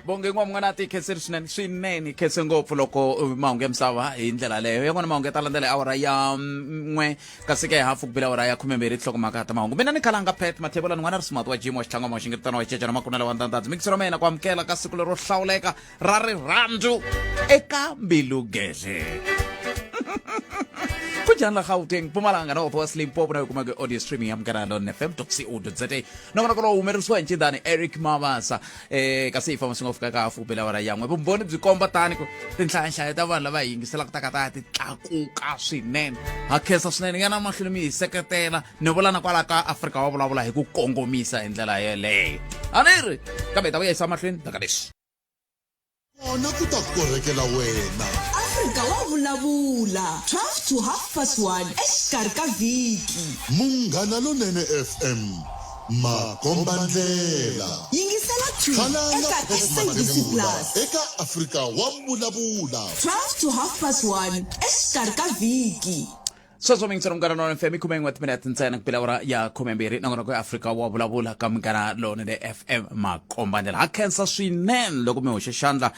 bonge ngomnganati Ike swinene khese ngopfu loko mahungu ya misava hi ndlela leyo yan'wana mahungu ya talandzela awara ya n'we kasi ke hafu kubila awara ya 12 nhlokomhaka ta mahungu mina ni khalanga pet mathebula ni n'wana ri smart wa jimo wa xitlhangwa maxingiritano wa cecana makunela wa ndandadzi mikisiro mena ku amukela ka siku lero hlawuleka ra rirhandzu eka mbilu gele kujana Gauteng Mpumalanga na North Limpopo na kumage audio streaming ya mkanalo fm.co.za nokona kolo umeriswa nchindani Eric Mavasa kasi ifa masingofika ka afu bela wara yangwe bumboni byikomba tani ku tinhlanhla ta vanhu lava yingisela ku takata ti tlakuka swinene hakhesa swinene ngana mahlumi seketela ni vula na kwala ka Afrika wa vulavula hi ku kongomisa endlela yeleyo aniri kambe ta vuyisa mahlweni takalesi ona ku ta korekela wena Afrika wa vulavula 12 to 1:30 exikarhi ka vhiki munghana lonene FM makombandlela yingisela eka SABC Plus eka Afrika wa vulavula 12 to 1:30 exikarhi ka vhiki sweswo mingisero mkana lone FM kumengwa timinete ntsena kupela ora ya 12 nakona ku Afrika wa vulavula ka mkana lone de FM makombandlela ha khensa swinene loko mi hoxe xandla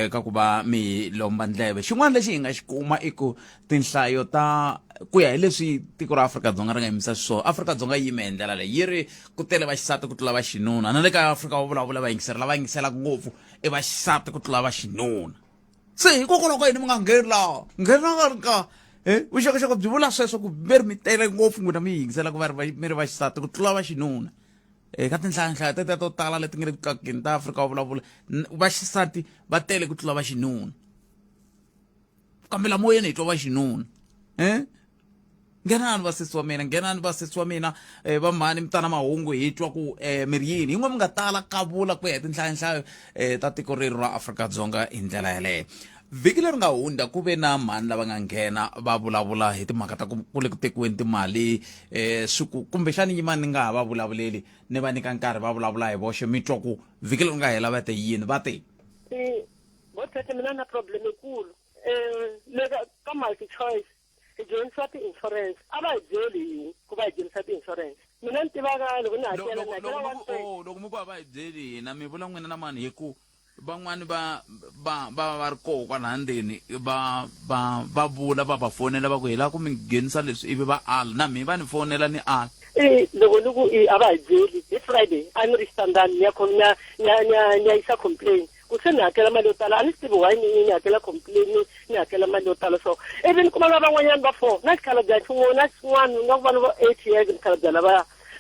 ka ku va mi lomba ndleve xin'wana lexi hi nga xi kuma i ku tinhlayo ta ku ya hi leswi tiko ra Afrika-Dzonga ri nga yimisa swona Afrika-Dzonga yi yime ndlela leyi yi ri ku tele vaxisati ku tlula vaxinuna na le ka Afrika wa vulavula vayingiseri lava yingiselaka ngopfu i vaxisati ku tlula vaxinuna se hikokwalaho ka yini mi nga ngheni laha nghena nga ri ka vuxokoxoko byi vula sweswo ku mi tele ngopfu n'wina mi yingisela ku mi ri vaxisati ku tlula vaxinuna ka tinhlanhla tete to tala leti nga ri kakini ta Afrika wa vulavula vaxisati va tele ku tlula vaxinuna kambe la moyeni hi twa vaxinuna nghenani vasesi wa mina nghenani vasesi wa mina va mhani mi ta na mahungu hi twa ku mi ri yini yin'we mi nga tala kavula ku ya hi tinhlayohlayo ta tiko reri ra Afrika-Dzonga hi ndlela yaleyo vhiki leri nga hundza ku ve na mhani lava nga nghena va vulavula hi timhaka ta ku le ku tekiweni timali kumbexani yimani ni nga ha va vulavuleli ni va nyika nkarhi va vulavula hi voxe mi twa ku vhiki leri nga hela va te yini va te bothete mina na problem ekulu leka ka multi choice hi dyondzisa ti-insurance a va hi byeli ku va hi dyondzisa ti-insurance mina ni tivaka loko ni hakela loko mi ku va hi byeli hina mi vula n'wina na mani hi ku van'wani va ri koho kwala ndzeni va vula va fonela va ku hi lava ku mi nghenisa leswi ivi va ala na mi va ni fonela ni ala loko a va hi byeli hi Friday a ni ri xitandani ni ya yisa complain ku se ni hakela mali yo tala a ni swi tivi why ni hakela complain ni hakela mali yo tala so ivi ni kuma van'wanyana va 4 na xikhalabya xin'wana na xin'wana na ku vanhu va 8 years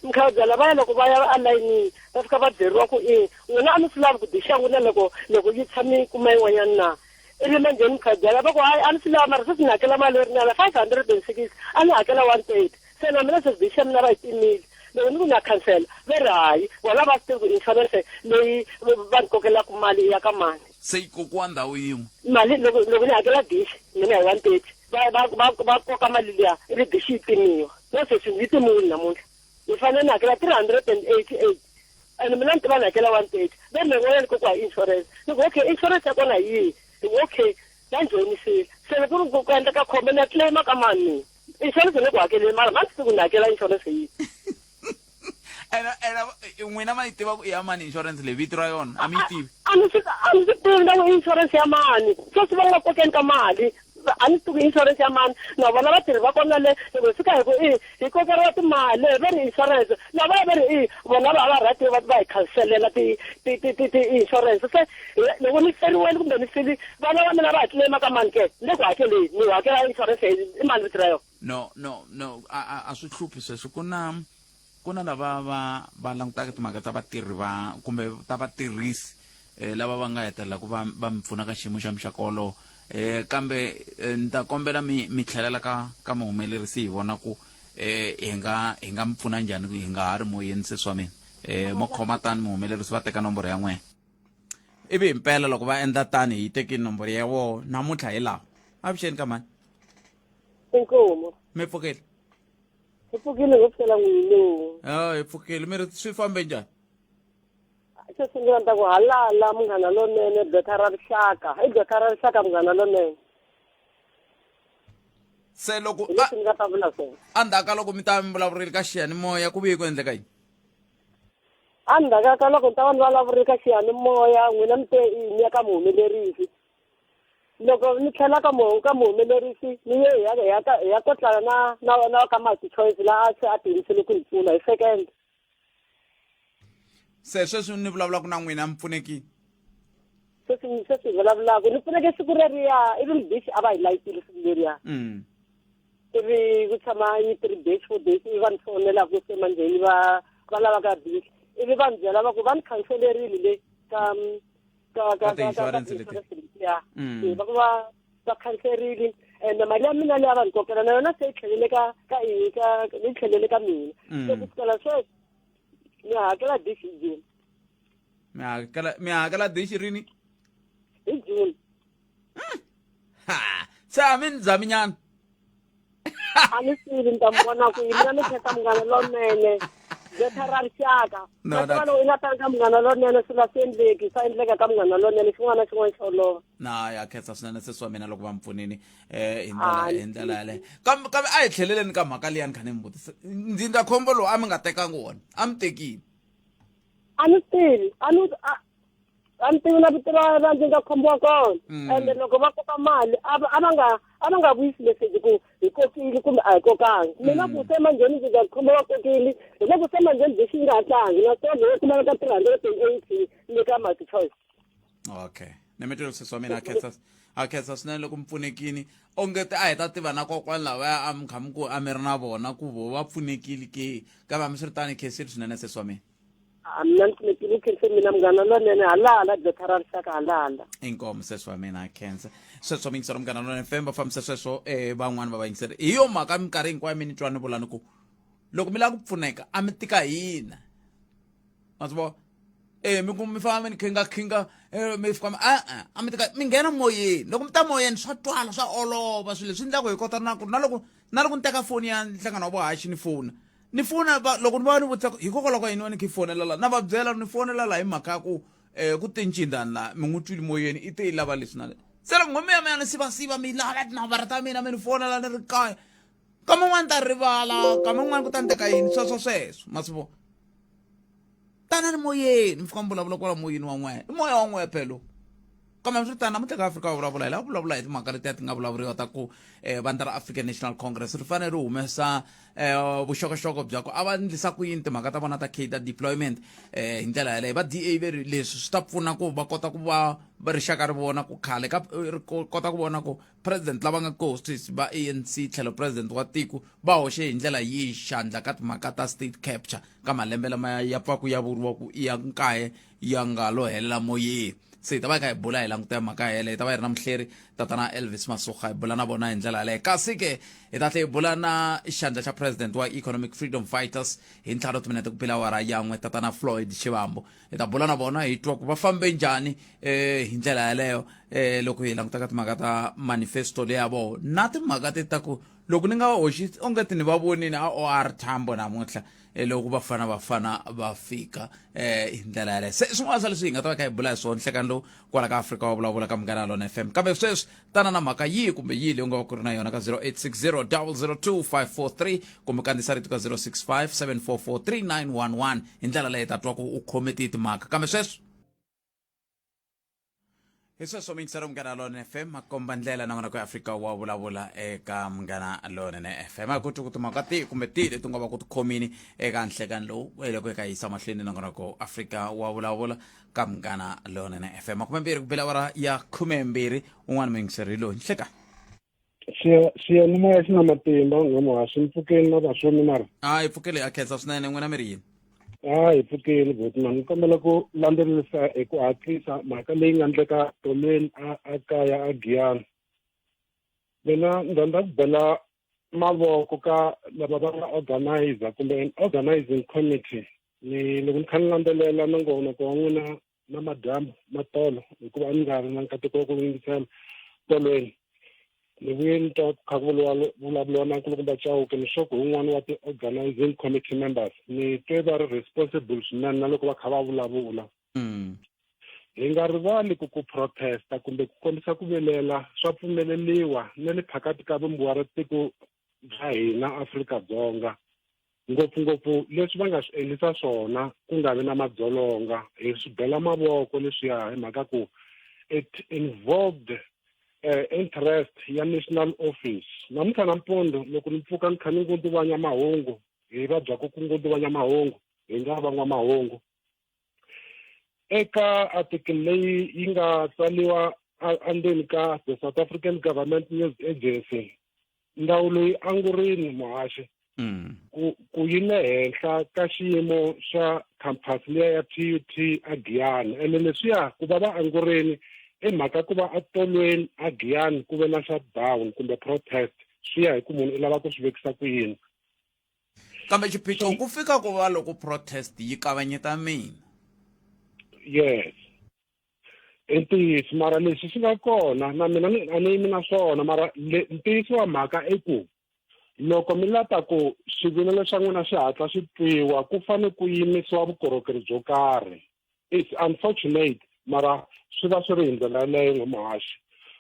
mikhalabya lavaya loko va ya alayinini va fika va byeriwa ku n'wina a ni swi lavi ku dixanguna loko yi tshami kuma yin'wanyana na ivi manjheni mikhalabya lava ku hayi a ni swi lava mara se ni hakela mali yo ringana 506 a ni hakela 130 se na mina se dixa mina va yi timile loko ni ku na cancela va ri hayi vona va swi tivi ku insurance leyi va ni kokelaka mali ya ka mani se yi kokiwa ndhawu yin'we mali loko ni hakela dishi mina hi 130 va koka mali liya ivi dishi yi timiwa no se swi yi timiwile namuntlha ni fanele ni hakela 388 and mina ni tiva ni hakela 130 then ni n'wana ni kokiwa hi insurance ni ku okay insurance ya kona hi yihi okay ya joyinisile se ni ku ri ku endleka khombo ni ya claima ka mani insurance ni ku hakeleni mara ma ni swi tivi ni hakela insurance hi yihi n'wina ma yi tiva ku i ya mani insurance leyi vito ra yona a mi yi tivi a ni swi tivi na ku insurance ya mani so swi va nga kokeni ka mali a ni tivi insurance ya mani na vona vatirhi va kona le loko fika hi ku hi kokeriwa timali va ri insurance na va ri vona va rati va hi khanselela ti-insurance se loko ni feriwile kumbe ni fili vana va mina va hakelema ka mani ke le ku hakeleni ni hakela insurance i mali vito ra yona no a swi hluphi sweswo ku na lava va langutaka timhaka ta vatirhi kumbe ta vatirhisi lava va nga hetelela ku va mi pfuna ka xiyimo xa mixakolo kambe ni ta kombela mi tlhelela ka muhumelerisi hi vona ku hi nga mi pfuna njhani hi nga ha ri moyeni sesi wa mina mo khoma tani muhumelerisi va teka nomboro ya n'wena ivi himpela loko va endla tani hi teki nomboro ya wona namuntlha hi laha avuxeni ka mani inkomo mi pfukile hi pfukile ngo pfukela n'wini hi pfukile mi ri swi fambe njhani xo sungula ni ta ku halala munghana lonene beta ra rixaka i beta ra rixaka munghana lonene se loko leswi ni nga ta vula swona endzhaku ka loko mi ta mi vulavurile ka xiyanimoya ku vuye ku endleka yini Andaka ka loko ta vanhu va lavurika xiyanimoya n'wina mi te ini ya ka muhumelerisi. Loko ni tlhela ka muhumelerisi ni ye hi ya kotlana na ka Mati Choice laha a tirhisile ku hi pfuna hi second. Se sweswi ni vulavula ku na n'wina mpfuneki. Se vulavulaka ni pfuneke siku reriya ivi bish a va hi layitile siku leriya. Ivi ku tshama yi 3 days 4 days ivi va ni fonela ku se manjheni va lavaka bish. Ivi va ni byela va ku va ni khanselerile le ka ya. Va ku va khanserile and mali ya mina leyi a va ni kokela na yona se yi tlhelele ni tlhelele ka mina. Se ku sukela sweswi ni hakela dish hi June. Mi hakela dish rini? Hi June. Ha, se a mi ndzami nyana. A ni sivi ni ta mi vona ku mina ni khetha munghana lonene. Data ra rixaka. Na loko i nga ta ka munghana lonene swi nga swi endleki swa endleka ka munghana lonene xin'wana na xin'wana xo olova. Na ya khetsa swinene sesi wa mina loko va mpfunini hi ndlela yaleyo kambe a hi tlheleleni ka mhaka liyani kha ni mi vutisa ndzindzakhombo lowu a mi nga tekangi wona a mi tekini A ni tivi a ni tivi na vito ra ndzindzakhombo wa kona ende loko va koka mali a va nga vuyisi meseji ku hi kokile kumbe a hi kokanga mina ku se manjheni ndzindzakhombo wa kokile hi le ku se manjheni byi xi nga tlangi naswona hi kumeka 380 le ka Mati Choice. Okay ni mi twile sesi wa mina a khetsa swinene loko mpfunekini ongeti a hi ta tiva na kokwani lavaya a mi kha mi ku a mi ri na vona ku vo va pfunekile ke kambe a mi swi ri tani khesile swinene sesi wa mina. Mina ni pfunekile khense mina munghana lonene halala data ra rixaka halala. Inkomo sesi wa mina a khensa sweswo mi yingisela munghana lonene FM va fambisa sweswo van'wani va vayingiseri hi yo mhaka minkarhi hinkwayo mi ni twa ni vulani ku loko mi lava ku pfuneka a mi tika hina ma swi vona mi famba mi khinga mi fika a mi tika mi nghena moyeni loko mi ta moyeni swa twala swa olova swilo leswi endlaku hi kota na ku na loko ni teka foni ya nhlangano wa vuhaxi ni fona loko ni va ni vutisa hikokwalaho ka yini wa ni khi fonela la na va byela ni fonela la hi mhaka ya ku tincindani la mi n'wi twile moyeni i te yi lava leswi na se loko ngome ya mina ni sivasiva mi lava tinambara ta mina mi ni fonela ni ri kaya kama n'wani ta rivala kama n'wani ku ta ni teka yini sweswo ma swi vona tanani moyeni mi fika mi vulavula kwala moyeni wa n'wena i moya wa n'wena phelo kambe mi swi tani namuntlha ka Afrika va vulavula hi timhaka letiya ti nga vulavuriwa ta ku vandla ra African National Congress ri fanele ri humesa vuxokoxoko bya ku a va endlisa ku yini timhaka ta vona ta Cadre Deployment hi ndlela yaleyo va DA leswi swi ta pfuna ku va kota ku va rixaka ri vona ku khale kota ku vona ku president lava nga co-hosts va ANC tlhelo president wa tiko va hoxe hi ndlela yihi xandla ka timhaka ta state capture ka malembe lama ya pfaku ya vuriwa ku i ya nkaye ya nga lo helela moyeni se ta va ka hi bula hi languta mhaka yeleyo ta va yi ri na muhleri tatana Elvis Masuka hi bula na vona hi ndlela yaleyo kasi ke hi ta tlhe hi bula na xandla xa president wa Economic Freedom Fighters hi ntlhanu timinete ku phela awara yan'we tatana Floyd Shivambu hi ta bula na vona hi twa ku va fambe njhani hi ndlela yaleyo loko hi languta ka timhaka ta manifesto leya vona na timhaka ti ta ku loko ni nga va hoxi ongeti ni va vonini a OR Tambo namuntlha loko vafana va fika hi ndlela yaleyo se swin'wana swa leswi hi nga ta va kha hi bula hi swona nhlekani lowu kwala ka Afrika wa vulavula ka Munghana Lonene FM kambe sweswi tana na mhaka yihi kumbe yihi leyi u nga va ku ri na yona ka 0860002543 kumbe kandziyisa rito ka 0657443911 hi ndlela leyi ta twa ku u khome timhaka kambe sweswi hi sweswo mi yingisela Munghana Lonene FM makomba ndlela na n'wana ku Afrika wa vulavula eka Munghana Lonene FM a ku twi ku timhaka tihi kumbe tihi leti nga va ku ti khomini eka nhlekani lowu loko hi ka yisa mahlweni na n'wana ku Afrika wa vulavula ka Munghana Lonene FM 12 ku bela awara ya 12 un'wana muyingiseri loyi nhleka xiyanimoya xi na matimba ngoma swi mpfukeli na vaswoni mara hi pfukeli a khensa swinene n'wina mi ri yini hi pfukeli botman ni kombela ku landzelerisa hi ku hatlisa mhaka leyi nga endleka tolweni a kaya a Giyani mina ni rhandza ku bela mavoko ka lava va nga organizer kumbe an organizing committee ni loko ni kha ni landzelela nongonoko wa n'wina na madyambu matolo hikuva ni nga ri na nkateko wa ku yingisela tolweni ni vuye ni twa kha ku vulavuriwa na nkulukumba Chauke ni swa ku un'wana wa ti-organizing committee members ni twe va ri responsible swinene na loko va kha va vulavula hi nga rivali ku protesta kumbe ku kombisa ku vilela swa pfumeleliwa na le phakati ka vumbiwa ra tiko bya hina Afrika-Dzonga ngopfungopfu leswi va nga swi endlisa swona ku nga vi na madzolonga hi swi bela mavoko leswiya hi mhaka ku it involved interest ya national office. Namuntlha nampundzu loko ni pfuka ni kha ni ngunduvanya mahungu hi va bya ku ngunduvanya mahungu hi nga van'wamahungu eka article leyi yi nga tsaliwa endzeni ka the South African Government News Agency, ndzawulo yi angurile muhaxi ku yi le henhla ka xiyimo xa campus liya ya TUT a Giyani, ene leswiya ku va va angurile i mhaka ku va atolweni a Giyani ku ve na shutdown kumbe protest swi ya hi ku munhu i lava ku swi vekisa ku yini. Kambe xiphiqo ku fika ku va loko protest yi kavanyeta mina. Yes, ntiyiso mara leswi swi nga kona na mina a ni yimi na swona mara ntiyiso wa mhaka i ku loko mi lata ku swivilelo swa n'wina swi hatla swi twiwa ku fane ku yimisiwa vukorhokeri byo karhi. It's unfortunate mara swi va swi ri hi ndlela yaleyo n'wamuhaxi.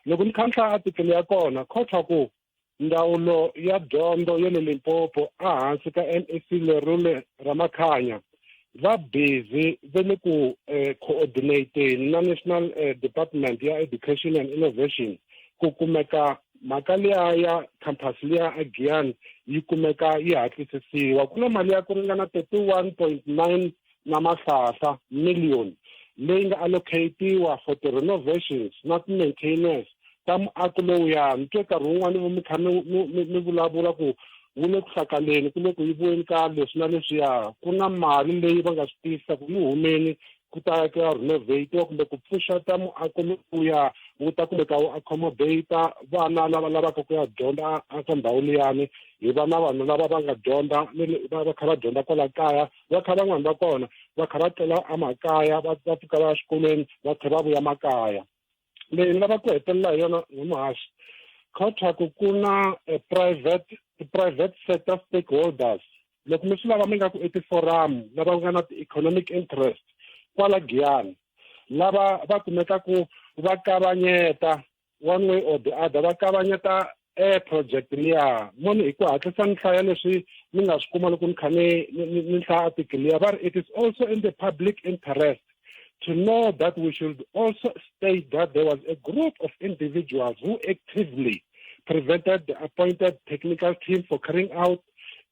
Loko ni kha ni hlaya article ya kona khotha ku ndzawulo ya dyondzo ya le Limpopo ehansi ka NEC Lerule Ramakhanya va busy ve le ku coordinating na National Department ya Education and Innovation ku kumeka mhaka liya ya campus liya a Giyani yi kumeka yi hatlisisiwa. Ku na mali ya ku ringana 31.9 na mahlahla million leyi nga allocatiwa for the renovations na maintenance ta muako lowuya. Ni twe nkarhi wun'wani mi kha mi vulavula ku wu le ku hlakaleni ku le ku yiviweni ka leswi na leswiya. Ku na mali leyi va nga swi tiyisa ku yi humeni ku ta ka renovate kumbe ku pfuxa ta muako lowuya wu ta kumeka wu accommodate vana lava lavaka ku ya dyondza eka ndhawu liyani. Hi va na vanhu lava va nga dyondza va kha va dyondza kwala kaya, va kha van'wani va kona va kha va tlela emakaya va fika va ya exikolweni va tlhela va vuya makaya. Leyi ni lava ku hetelela hi yona n'wamuhaxi, khothaku ku na private sector stakeholders. Loko mi swi lava mi nga ku forum lava nga na economic interest kwala Giyani lava va kumeka ku va kavanyeta one way or the other, va kavanyeta project liya. Moni hi ku hatlisa ni hlaya leswi mi nga swi kuma loko ni kha ni hlaya article liya va ri it is also in the public interest to know that we should also state that there was a group of individuals who actively prevented the appointed technical team for carrying out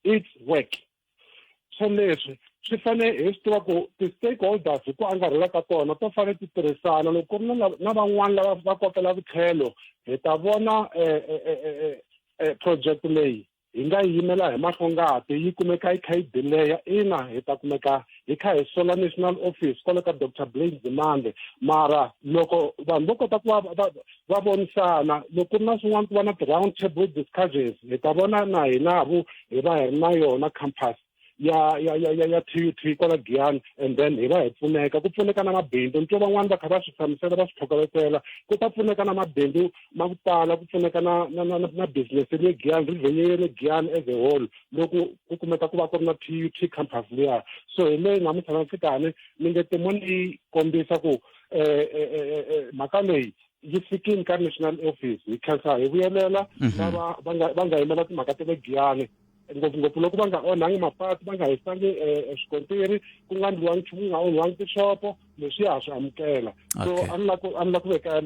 its work. So leswi swi fane hi swi tiva ku ti-stakeholders hi ku angarhela ka tona to fane ti tirhisana. Loko ku ri na van'wani lava va kokela vutlhelo hi ta vona project leyi hi nga yimela hi mahlongati yi kumeka yi kha yi dileya. Ina hi ta kumeka hi kha hi sola national office kwale ka Dr. Blaine Zimande, mara loko vanhu vo kota ku va vonisana loko ku ri na swin'wana ku va na ti-round table discussions hi ta vona na hina hi va hi ri na yona campus ya TUT kwala Giyani, and then hi va hi pfuneka ku pfuneka na mabindzu. Ni twa van'wani va kha va swi hlamusela va swi tlhokoletela ku ta pfuneka na mabindzu ma ku tala, ku pfuneka na business le Giyani, revenue le Giyani as a whole loko ku kumeka ku va ku ri na TUT campus liya. So hi leyi namuntlha na fikani ni nge timoni yi kombisa ku mhaka leyi yi fikini ka national office. Hi khensa hi vuyelela lava va nga yimela timhaka ta le Giyani ngopfungopfu loko va nga onhangi mapatu, va nga hisangi swikontiri, ku nga ndliwangi nchumu, ku nga onhiwangi tishopo, leswi ha swi amukela. So a ni la ku veka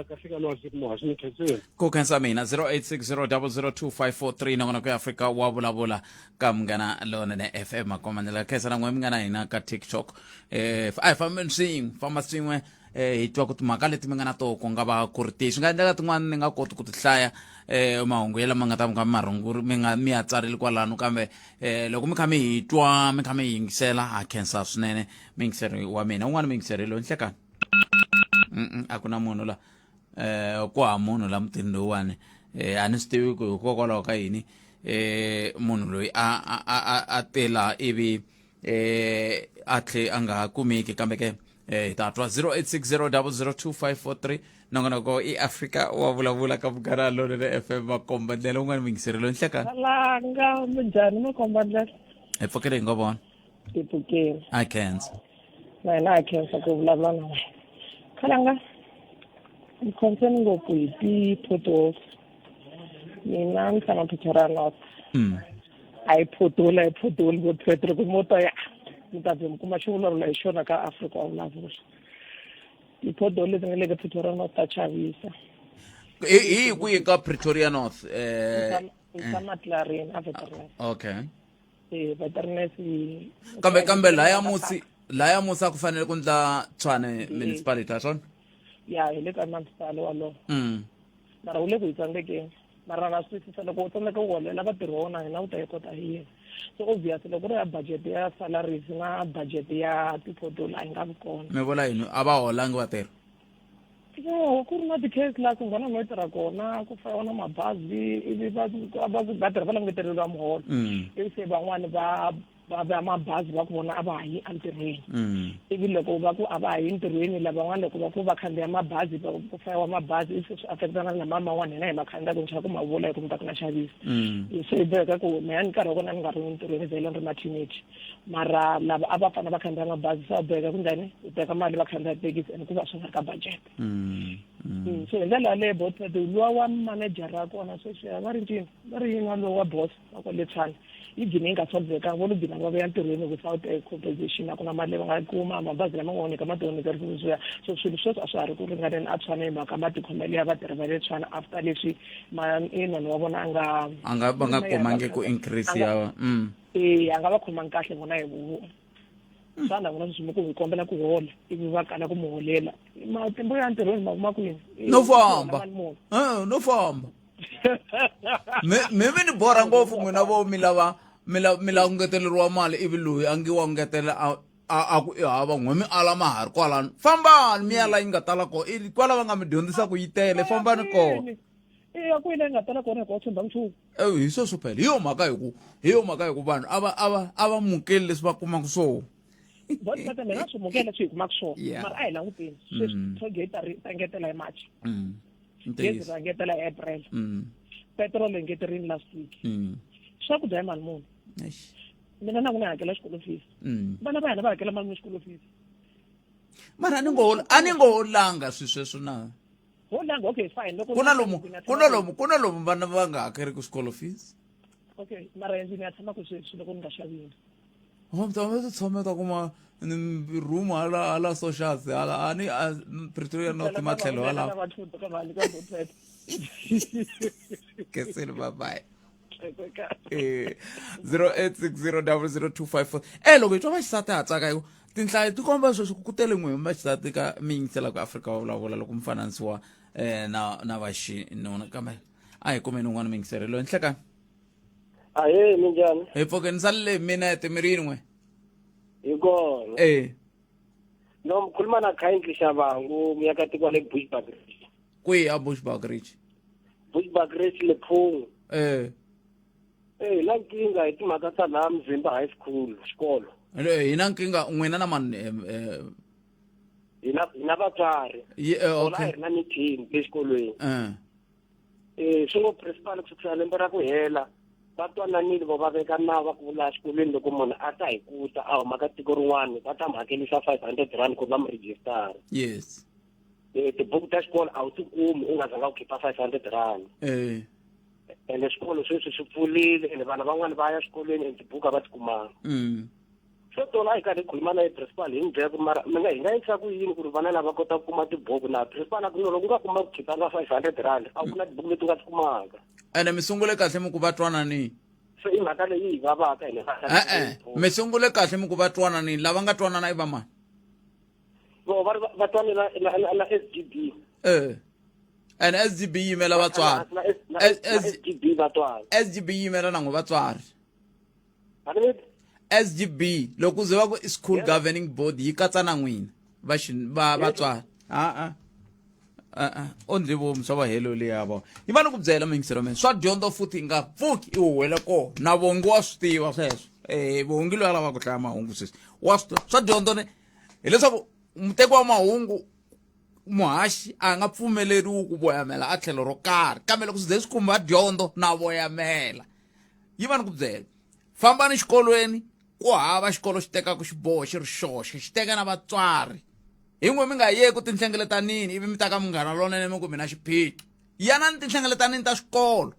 ka fika na siku muhaxi ni khenseni ku khensa mina 0860002543 nongona ku Afrika wa vulavula ka Munghana Lonene FM makomandela khensa na n'we mi nga na hina ka TikTok. A hi famba swin'we hi twa ku timhaka leti mi nga na toho ku nga va ku ri tihi. Swi nga endleka tin'wana ni nga koti ku ti hlaya mahungu yela ma nga ta mi kha marungu mi ya tsarile kwalano, kambe loko mi kha mi hi twa mi kha mi yingisela ha khensa swinene muyingiseri wa mina. Un'wana muyingiseri loyi nhlekani a ku na munhu la ku ha munhu la mutini lowuwani a ni swi tivi ku hikokwalaho ka yini munhu loyi a tela ivi a tlhe a nga kumeki, kambe ke ta twa 0860002543 nongonoko Afrika wa vulavula ka Munghana Lonene FM makombandlela. Un'wana muyingiseri loyi nhlekani langa minjhani makombandlela hi pfukile hi ngo vona tipukile a khensa na hina ha khensa ku vulavula na wena. Khalanga ni concern ngopfu hi ti-potholes. Mina ni tshama Pretoria North. ayiphodula ngophetro kumoto ya mtabe kuma shula la ishona ka Afrika Vulavula iphodole zingeleke Pretoria North Chavisa kuye ka Pretoria North Sama Clarin aveternes okay veternes kambe la ya musa kufanele kundla Tshwane municipality asona ya ile ka municipality walo mara ule kuitsandeke mara na swisisa loko u tsandzeka ku holela vatirhi wa wona hina u ta yi kota hi yini so obviously loko ri ya budget ya salaries na budget ya tiphodolo a yi nga vi kona mi vula yini a va holangi vatirhi ku ri na ti-case la ku nghona no tirha kona ku fayiwa na mabazi ivi vatirhi va languteriwa muholo ivi se van'wani va mabazi va ku vona a va ha yi entirhweni ivi loko va ku a va ha yi entirhweni lavan'wana loko va ku va khandziya mabazi ku fayiwa mabazi ivi swi affectana na lama man'wana hina hi ma khandziya ku ni xava ku ma vula hi ku mi ta ku na xavisa se i boheka ku meya ni nkarhi wa kona ni nga ri entirhweni vhele ni ri na teenage mara lava a va fana va khandziya mabazi se va boheka ku njhani u teka mali va khandziya thekisi and ku va swi nga ri ka budget so hi ndlela yaleyo both luwa wa manager ya kona sweswi va ri ncini va ri yini walowa wa boss wa kwale Tshwane yi gine yi nga solvekanga vo lo gina va veya ntirhweni without a compensation a ku na mali va nga kuma mabazi lama nga onheka matihonekerisiya so swilo sweswi a swi ha ri ku ringaneni a Tshwane hi mhaka matikhomelo ya vatirhi va le Tshwane after leswi inani wa vona va nga komangi ku increase ya a nga va khomangi kahle vona hi xana vona sweswi ku hi kombela ku hola ivi va kala ku mi holela matimbo ya ntirhweni ma kuma kwini no famba no famba mi ni borha ngopfu n'wina vo mi la ku ngeteleriwa mali ivi loyi a nge wa ngetela a ku i hava n'we mi ala ma ha ri kwalano fambani mi ya la yi nga tala kona kwala va nga mi dyondzisa ku yi tele fambani kona a ku yi la yi nga tala kona hikuva tshemba nchumu hi sweswo phela hi yo mhaka hi ku vanhu a va mukeli leswi va kumaka swona bota mina swi mukela swi hi kumaka swona mara a hi languteni sweswi tollgate ta ngetela hi March gezi ra ngetela hi April petrol yi ngeterini last week swakudya hi mali muni mina na ku ni hakela xikolo fees vana va hina va hakela mali ni xikolo fees mara a ni ngo holanga swi sweswo na holanga okay fine loko ku na lomu vana va nga hakeriki xikolo fees okay mara yanzu ni ya tshama ku sweswi loko ni nga xavini mtama tshometa kuma room ala socials ala ani Pretoria North matlhelo ala ke sele bye bye 08600025 loko hi twa va xisati a tsaka hiku tinhlayo ti komba sweswi ku tele n'we va xisati ka mi yingisela ku Afrika va vulavula loko mi fananisiwa na vaxinuna kambe a hi kumeni un'wana mi yingiseri loyi nhlekani ahe minjani hi pfokeni ni salile minete mi ri yin'we hi kona no mkhuluma na Kindly Shivambu muyakatiko wa le Bushbuck Ridge kwihi a Bushbuck Ridge Lepfungu la nkinga hi timhaka ta laha Mzimba High School xikolo hi na nkinga n'wina na mani hi na vatswari la hi ri na meeting exikolweni swi ngo principal kusukela lembe ra ku hela va twananile vo va veka nawu va ku vula xikolweni loko munhu a ta hi kuta a huma ka tiko rin'wana va ta mi hakelisa 500 rand ku va mi rejistara yes tibuku ta xikolo a wu ti kumi u nga zanga u khipa 500 rand ende xikolo sweswi swi pfulile ende vana van'wani va ya xikolweni ende tibuku a va ti kumanga so tola hi karhi khuluma na principal hi nbyela ku mara mi nga hi nga endlisa ku yini ku ri vana lava kota ku kuma tibuku na principal a ku loko u nga kuma ku khipanga 500 rand a ku na tibuku leti u nga ti kumanga ene mi sungule kahle mi ku va twananini so i mhaka leyi hi vavaka ene mi sungule kahle mi ku va twananini lava nga twanana i va mani va twanela na SGB and SGB yimela vatswari SGB vatswari SGB yimela na n'we vatswari SGB loko ze va ku school governing board yi katsa na n'wina vatswari ondli vomi swa vahelo leyavo yi va ni ku byela mingisero mena swa dyondzo futhi nga pfuki i huwela kona na vongi wa swi tiva sweswo vongi loyi a lava ku hlaya mahungu sweswi wa swi tiva swa dyondzo hileswaku muteki wa mahungu muhaxi a nga pfumeleriwi ku voyamela a tlhelo ro karhi kambe loko swi ze swi khumba dyondzo na voyamela yi va ni ku byela fambani xikolweni ku hava xikolo xi tekaka xiboho xi ri xoxe xi teka na vatswari hi n'we mi nga yeki ku tinhlengeletanini ivi mi ta ka munghana lonene mi ku mina xiphiqo yana ni tinhlengeletanini ta xikolo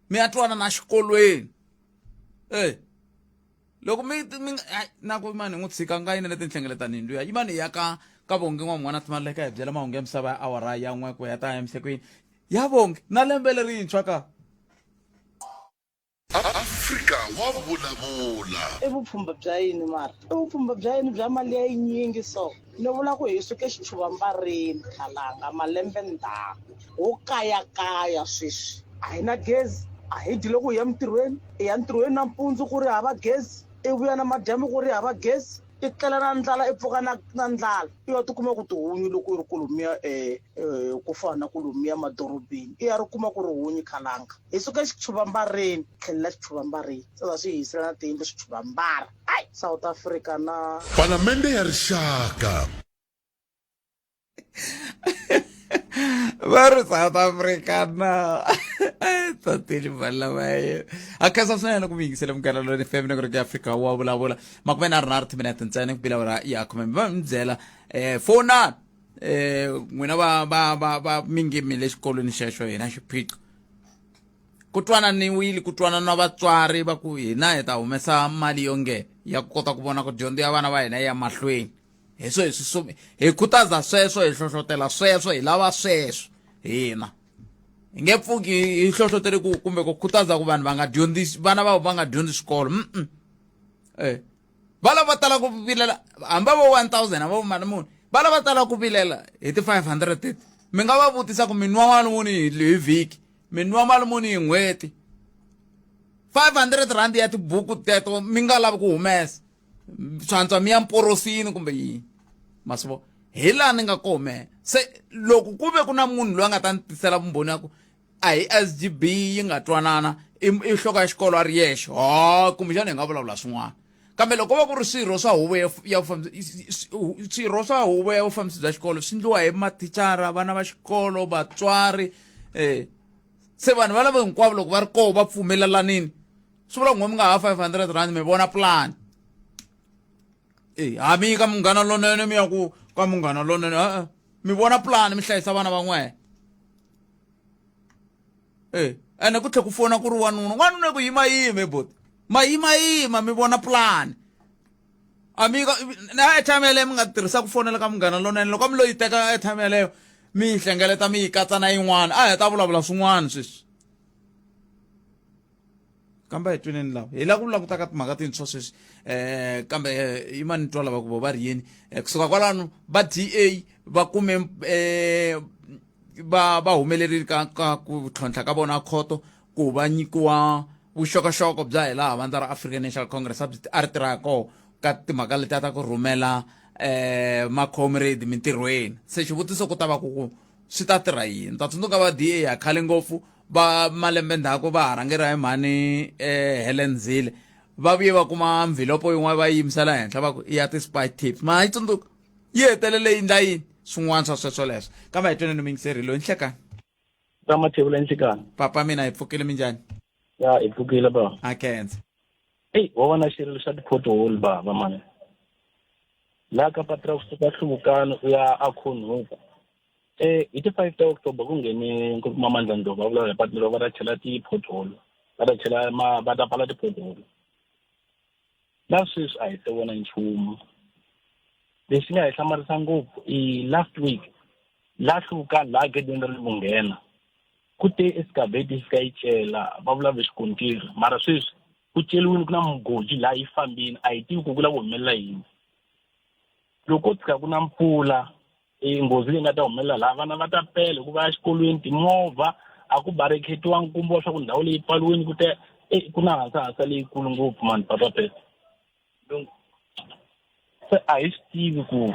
mi ya twana na xikolweni loko mi na ku mani n'wi tshika nga yini leti nhlengeletani ndluya imani ya ka vonge n'wana timali leka hi byela mahungu ya misava ya awara ya n'we ku ya ta emisekweni ya vonge na lembe lerintshwa ka Afrika wa vulavula. I vupfhumba bya yini mara i vupfhumba bya yini bya mali ya yinyingi so ni vula ku hi suke xitshuvambareni khalanga malembe ndzhaku wo kayakaya sweswi a hi na gezi a hi dyile ku hi ya mintirhweni i ya ntirhweni nampundzu ku ri hava gezi i vuya na madyambu ku ri hava gezi i tlela na ndlala i pfuka na ndlala i ya tikuma ku tihunyi loko i ri kulumiya ku fana na kulumiya madorobeni i ya ri kuma ku ri hunyi khalanga hi suka xitshuvambareni tlhelela xitshuvambareni sasa swi hisela na tiyindlu xitshuvambara ai South Africa na Palamende ya rixaka. va ri South Africa na tatili valavaye akasa swinene ku mi yingisela munghana loni FM na ku ri Afrika wa vulavula makume na ri na 30 minutes ntsena ku bilavula ya khume va mi byela fona n'wina va mingimile xikolweni xexo hina xiphiqo ku twananiwile ku twana na vatswari va ku hina hi ta humesa mali yo nge ya ku kota ku vona ku dyondzo ya vana va hina ya mahlweni hi khutaza sweswo hi hlohlotela sweswo hi lava sweswo hina hi nge pfuki hi hlohlotele ku kumbe ku khutaza ku vanhu va nga dyondzisi vana va nga dyondzi xikolo va lava tala ku vilela hamba vo 1000 hamba vo mali muni va lava tala ku vilela hi ti 500 mi nga va vutisa ku mi nwa mali muni hi vhiki mi nwa mali muni hi n'hweti 500 rand ya tibuku teto mi nga lavi ku humesa swantswa mi ya mporosini kumbe yini masivo hi laha ni nga kome se loko ku ve ku na munhu loyi a nga ta ni tisela vumbhoni ya ku a hi SGB yi nga twanana i hloka ya xikolo a ri yexe kumbexana hi nga vulavula swin'wana kambe loko va ku ri swirho swa huvo swirho swa huvo ya vufambisi bya xikolo swi ndliwa hi mathicara vana va xikolo vatswari se vanhu va lava hinkwavo loko va ri koho va pfumelelanini swi vula n'we mi nga ha 500 rand mi vona plan hami ka munghana lonene mi ya ku ka munghana lonene mi vona plan mi hlayisa vana va n'we ene ku tlhe ku fona ku ri wanuna ku yima bot mayima mi vona plan amiga na airtime yaleyo mi nga tirhisa ku fonela ka munghana lonene loko mi lo yi teka airtime yaleyo mi yi hlengeleta mi yi katsa na yin'wana a hi ta vulavula swin'wana sweswi kambe hi tweneni lawa hi lava ku languta ka timhaka tintshwa sweswi kambe yi mani twa lava ku va ri yini kusuka kwalano va DA va kume va humelerile ka ku tlhontlha ka vona khoto ku va nyikiwa vuxokoxoko bya hi laha vandla ra African National Congress a ri tirha koho ka timhaka leti a ta ku rhumela macomrade mintirhweni se xivutiso ku ta va ku swi ta tirha yini ta tsundzuka va DA ya khale ngopfu va malembe ndzhaku va ha rhangeriwa hi mhani Helen Zille va vuye va kuma mvhilopo yin'wana va yimisela henhla va ku ya ti-spy tips ma yi tsundzuka yi hetelele yi ndla yini swin'wana swa sweswo leswo kambe hi tweneni mingiseri loyi nhlekani ka mathebula nhlekani papa mina hi pfukile minjhani ya hi pfukile ba a khensa wa vona xirilo xa ti-pothole ba mani laha ka patra kusuka Hluvukani u ya a Khonhuku hi ti 5 ta October ku nghene nkulukumama Mandla Ndlovu va vulavula hi patu lero va ta chela ti-pothole va ta chela va ta pfala ti-pothole na sweswi a hi se vona nchumu lexi nga hi hlamarisa ngopfu i last week laha Hluvukani laha gedeni ri vunghena ku te excavate yi fika yi cela va vulavula xikontiri mara sweswi ku celiwini ku na mugoji laha yi fambini a hi tivi ku ku lava ku humelela yini loko tsika ku na mpfula nghozi leyi nga ta humelela laha vana va ta pele ku va ya xikolweni timovha a ku bareketiwa nkumbo swa ku ndhawu leyi pfaliwini ku te ku na hansa leyikulu ngopfu mani papa pete se a hi swi tivi ku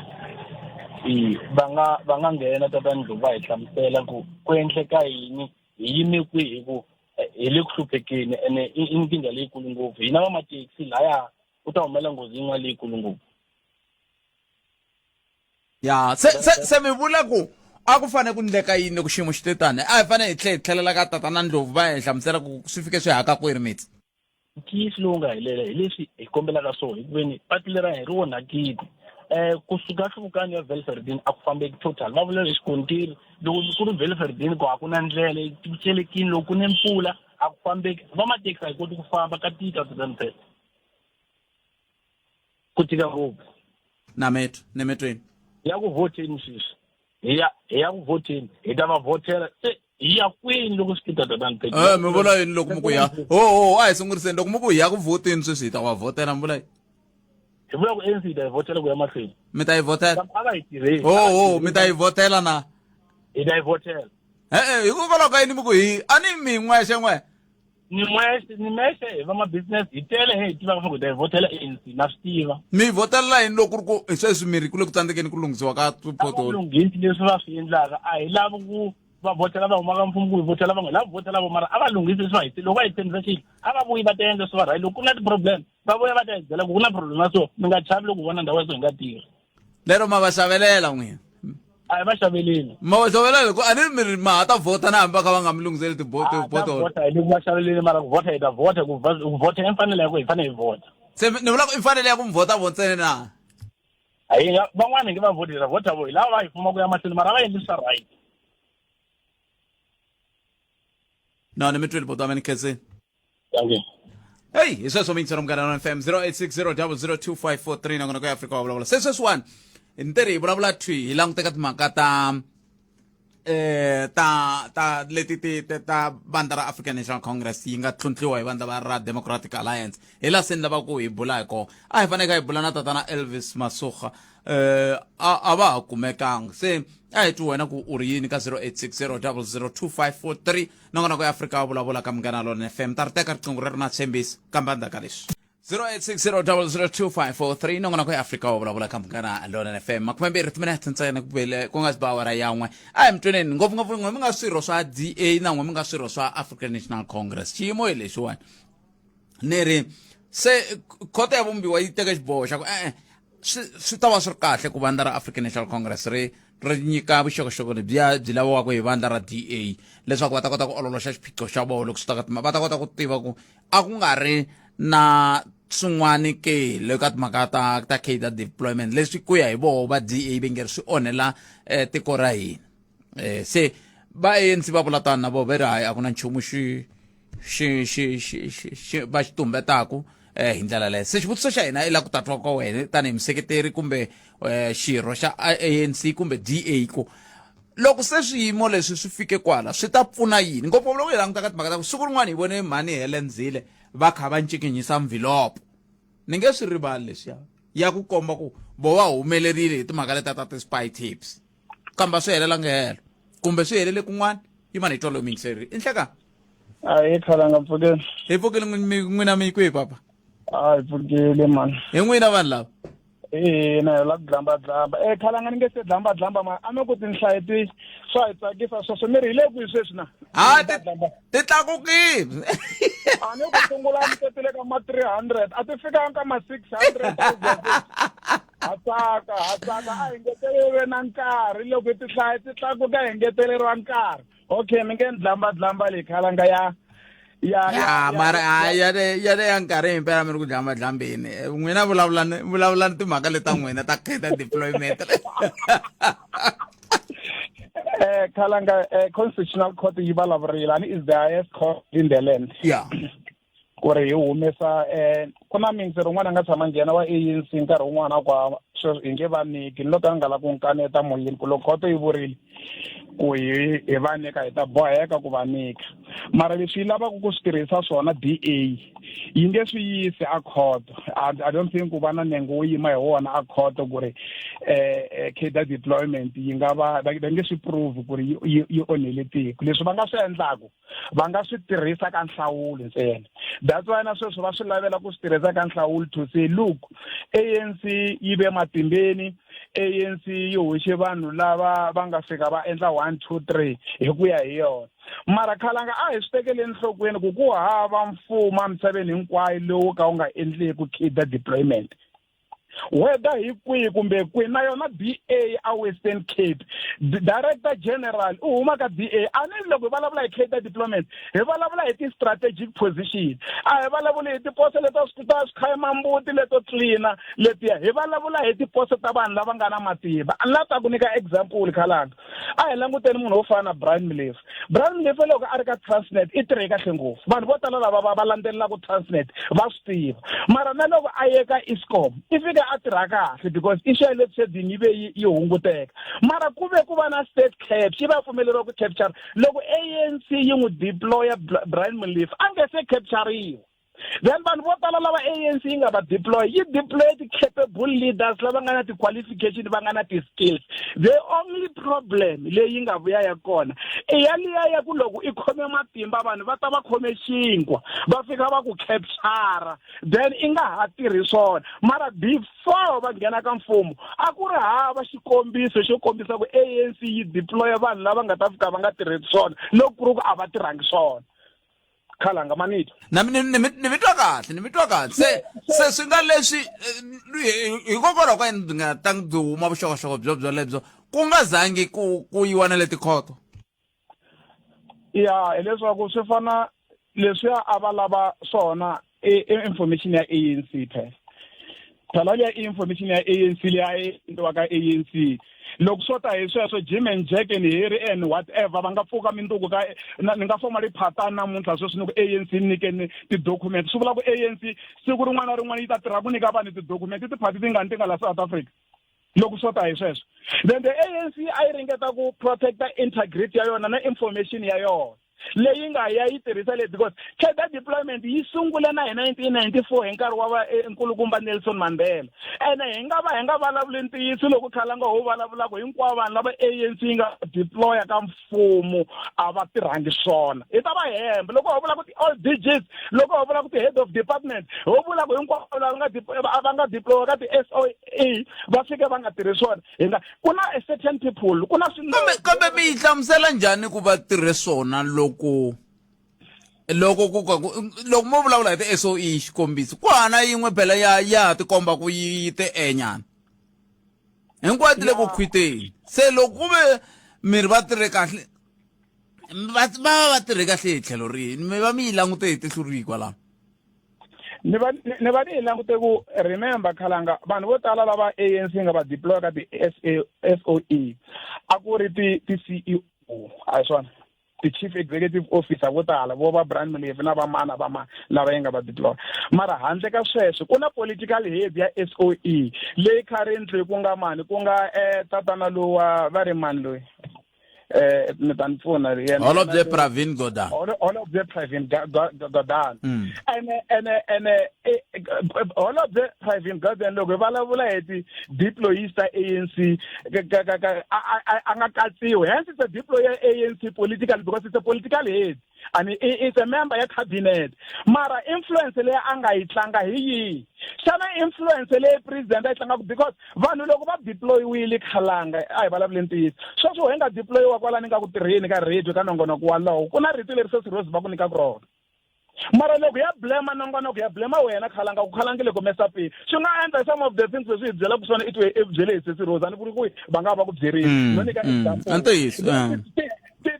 va nga nghena tatani Ndlovu va hi hlamusela ku endleka yini hi yime kwihi ku hi le ku hluphekeni ene i nkingha leyikulu ngopfu hina va mathekisi lahaya ku ta humelela nghozi yin'wana leyikulu ngopfu ya se mi vula ku a ku fane ku ndleka yini ku xiyimo xi te tani a hi fane hi tlhelela ka tatana Ndlovu va hi hlamusela ku swi fike swi haka kwini mitsi nkiyisi lowu nga helela hi leswi hi kombelaka swona hi ku veni patu lera hi ri onhakile kusuka Hluvukani ya Velferdini a ku fambeki total va vulela hi xikontiri loko ku ri Velferdini ku a ku na ndlela ku celekini loko ku ne mpfula a ku fambeki vamathekisi a hi koti ku famba ka tika tsantsena ku tika ngopfu nemetweni ya ku voteni sweswi hi ya ku voteni hi ta va votela hi ya kwini loko swi fika tsantsena mi vula yini loko muku ya a hi sunguriseni loko muku hi ya ku voteni sweswi hi ta wa votela mi vula yini hi vula ku ANC hi ta hi votela ku ya mahlweni mi ta yi votela a va hi tirheni mi ta yi votela na hi ta hi votela hikokwalaho ka yini muku hi a ni mi n'wexe n'we ni mexe hi vamabusiness hi tele hi tivaka swa ku hi ta hi votela ANC na swi tiva mi votelela yini loko ku ri ku sweswi miri ku le ku tsandzekeni ku lunghisiwa ka pothole lunghisi leswi va swi endlaka a hi lavi ku va votela va huma ka mfumo ku hi votela van'we lava votela vo mara a va lunghisi leswi va hi loko va hi tshembisa xilo a va vuyi va ta endla swi va right loko ku na ti-problem va vuya va ta hi byela ku ku na problem na so mi nga chavi loko vona ndhawu ya so hi nga tirhi lero ma va xavelela n'wina a hi va xaveleni ma va xavelela loko a ni miri ma ha ta vota na hambi va kha va nga mi lunghiseli tibotolo vota hi loko va xaveleni mara ku vota hi ta vota ku vota i mfanelo ya ku hi fanele hi vota se ni vula ku i mfanele ya ku mi vota vo ntsena na a hi van'wana hi nge va voti hi ta vota vo hi lava va hi fuma ku ya mahlweni mara va endli swa right no ni mi twile poto ameni khenseni okay hey hi sweswo mintsero mugana FM 0860002543 na kona ku Afrika wa vulavula se sweswiwani hi ntirhi hi vulavula twi hi languteka timhaka ta leti ta bandla ra African National Congress yi nga tlhontlhiwa hi vandla va ra Democratic Alliance hi la seni lava ku hi bula hi kona a hi faneka hi bula na tatana Elvis Masuga a va ha kumekanga se a hi twi wena ku u ri yini ka 0860002543 na kona ku Afrika wa vulavula ka Munghana Lonene FM ta ri teka riqingho ri ri na tshembisi kambe ndzhaku ka leswi 0860002543 na kona ku Afrika wa vulavula ka Munghana Lonene FM 20 timinete ntsena ku nga si ba awara yan'we a hi mitweneni ngopfungopfu n'we mi nga swirho swa DA na n'we mi nga swirho swa African National Congress xiyimo hi lexiwani ni ri se khoto ya vumbiwa yi teka xiboho xa ku swi ta va swi ri kahle ku vandla ra African National Congress ri nyika vuxokoxoko lebyi byi laviwaka hi vandla ra DA leswaku va ta kota ku ololoxa xiphiqo xa vona loko swi ta ka va ta kota ku tiva ku a ku nga ri na swin'wani ke le ka timhaka ta cadre deployment leswi ku ya hi voho va DA va nge ri swi onhela tiko ra hina se va ANC va vula tani na voho va ri hayi a ku na nchumu va xi tumbetaku hi ndlela leyo se xivutiso xa hina i la ku tatwa ka wena tanihi museketeri kumbe xirho xa ANC kumbe DA ku loko se swiyimo leswi swi fike kwala swi ta pfuna yini ngopfu loko hi languta ka timhaka ta ku siku rin'wana hi vone mhani Helen Zille va kha va ncikinyisa mvhilopo ni nge swi rivali leswiya ya ku komba ku vo va humelerile hi timhaka leta ta ti-spy tapes kambe swi helela ngehelo kumbe swi helele kun'wana yi mani hi tolo mingiseri i nhleka a hi khala nga pfukeli hi pfukeli n'wina mi kwihi papa a hi pfukeli mani hi n'wina vanhu lava na hi la ku dlamba khala nga ni nge se dlamba ma a me ku tinhlayo swa hi tsakisa sweswo mi ri hi le kwihi sweswi na ti tlakukile a ni ku sungula mi tetile ka ma 300 a ti fikanga ka ma 600 ha tsaka a hi ngeteleriwe na nkarhi loko tinhlayo ti tlakuka hi ngeteleriwa nkarhi okay mi nge ni dlamba leyi khala nga ya mara ya nkarhi himpela mi ri ku dlambeni n'wina vulavulani timhaka leta n'wina ta cadre deployment Kalanga Constitutional Court yi vulavurile is the highest court in the land. Yeah. Ku ri hi humesa ku na mintsero n'wana nga tshama nghena wa ANC nkarhi wun'wana kwa sweswo hi nge va niki loko a nga la ku kaneta moyeni ku loko khoto yi vurile ku hi va nyika hi ta boheka ku va nyika mara leswi yi lavaka ku swi tirhisa swona DA yi nge swi yisi a court I don't think ku va na nengo wo yima hi wona a court ku ri cadre deployment yi nga va va nge swi prove ku ri yi onhele tiko leswi va nga swi endlaku va nga swi tirhisa ka nhlawulo ntsena that's why na sweswo va swi lavela ku swi tirhisa ka nhlawulo to say look ANC yi ve matimbeni ANC yi hoxe vanhu lava va nga fika va endla 1 2 3 hi ku ya hi yona mara khalanga a hi swi tekeleni nhlokweni ku hava mfumo misaveni hinkwayo lowu ka wu nga endleki cadre deployment whether hi kwihi kumbe kwihi na yona DA a Western Cape Director General u huma ka DA a ni loko hi vulavula hi cadre deployment hi vulavula hi ti-strategic position a hi vulavuli hi tiposo leto ta swikhayima mbuti leto tlilina letiya hi vulavula hi tiposo ta vanhu lava nga na matimba a ni la ta ku nyika example khalanga a hi languteni munhu wo fana na Brian Mleff Brian Malefe loko a ri ka Transnet i tirhe kahle ngopfu vanhu vo tala lava va landzelela ku Transnet va swi tiva mara na loko a ye ka Eskom i fika a tirha kahle because i shayele shedding yi ve yi hunguteka mara ku ve ku va na state caps yi va pfumeleriwa ku capture loko ANC yi n'wi deploya Brian Malefe a nge se captureiwa then vanhu vo tala lava ANC yi nga va deploy yi deploy capable leaders lava nga na ti-qualification va nga na ti-skills the only problem leyi nga vuya ya kona i yaliya ya ku loko i khome matimba vanhu va ta va khome xinkwa va fika va ku capture then i nga ha tirhi swona mara before va nghena ka mfumo a ku ri hava xikombiso xo kombisa ku ANC yi deploya vanhu lava nga ta fika va nga tirhi swona loko ku ri ku a va tirhangi swona khalanga manito ni mitwa kahle se swi nga leswi hikokwalaho ka yini nga tangi byi huma vuxokoxoko byo lebyo ku nga zangi ku yiwa na le tikhoto ya hileswaku swi fana leswiya a va lava swona information ya ANC phela leya information ya ANC leyi endliwaka ANC loko swo ta hi sweswo Jim and Jack and Harry and whatever va nga pfuka minduku ka ni nga foma riphatana namuntlha sweswi ni ku ANC nyikeni ti-document swi vula ku ANC siku rin'wana na rin'wana yi ta tirha ku nyika vanhu ti-document tiphati ti nga la South Africa loko swo ta hi sweswo then the ANC a yi ringeta ku protecta integrity ya yona na information ya yona leyi nga ya yi tirhisa le because Cadre Deployment yi sungule na hi 1994 hi nkarhi wa nkulukumba Nelson Mandela ene hi nga vulavuli ntiyiso loko khalanga ho vulavulaka hinkwavo vanhu lava ANC yi nga deploya ka mfumo a va tirhangi swona hi ta va hembe loko ho vula ku all digits loko ho vula ku head of department ho vula ku hinkwavo lava nga deploya ka ti-SOE va fike va nga tirhi swona ku na a certain people ku na kambe mi yi hlamusela njhani ku va tirhe swona loko mo vulavula hi ti-SOE xikombiso ku hana yin'we phela ya tikomba ku yi te nyana hinkwayo ti le ku khwiteni se loko ku ve miri va tirhe kahle va tirhe kahle hi tlhelo rihi mi va mi yi langute hi tihlo rihi kwalaho ni va ni yi langute ku remember khalanga vanhu vo tala lava ANC nga va deploy ka ti-SOE a ku ri ti-CEO a hi swona ti-chief executive officer vo tala vo va Brian Malefe na vamana lava yi nga va deploy mara handle ka sweswo ku na political head ya SOE leyi currently ku nga mani ku nga tatana lowa va ri mani loyi mi ta ni pfuna all of the Pravin Gordhan all of the Pravin Gordhan and all of the Pravin Gordhan loko vulavula hi ti-deployees ta ANC a nga katsiwi hence it's a deployer ANC political because it's a political head and it's a member ya cabinet mara influence leyi a nga yi tlanga hi yihi xana influence leyi president a yi tlangaka because vanhu loko va deployiwile khalanga a hi vulavule ntiyiso sweswo hi nga deployiwa kwalani ka ku tirheni ka radio ka nongonoko walowo ku na rito leri se Rose va ku nyika rona mara loko ya blame nongonoko ya blame wena khalanga ku khalangile ku mesa pini swi nga endla some of the things leswi hi byela ku swona i byele hi sesi Rose a ni vuri ku va nga va ku byerini no nyika example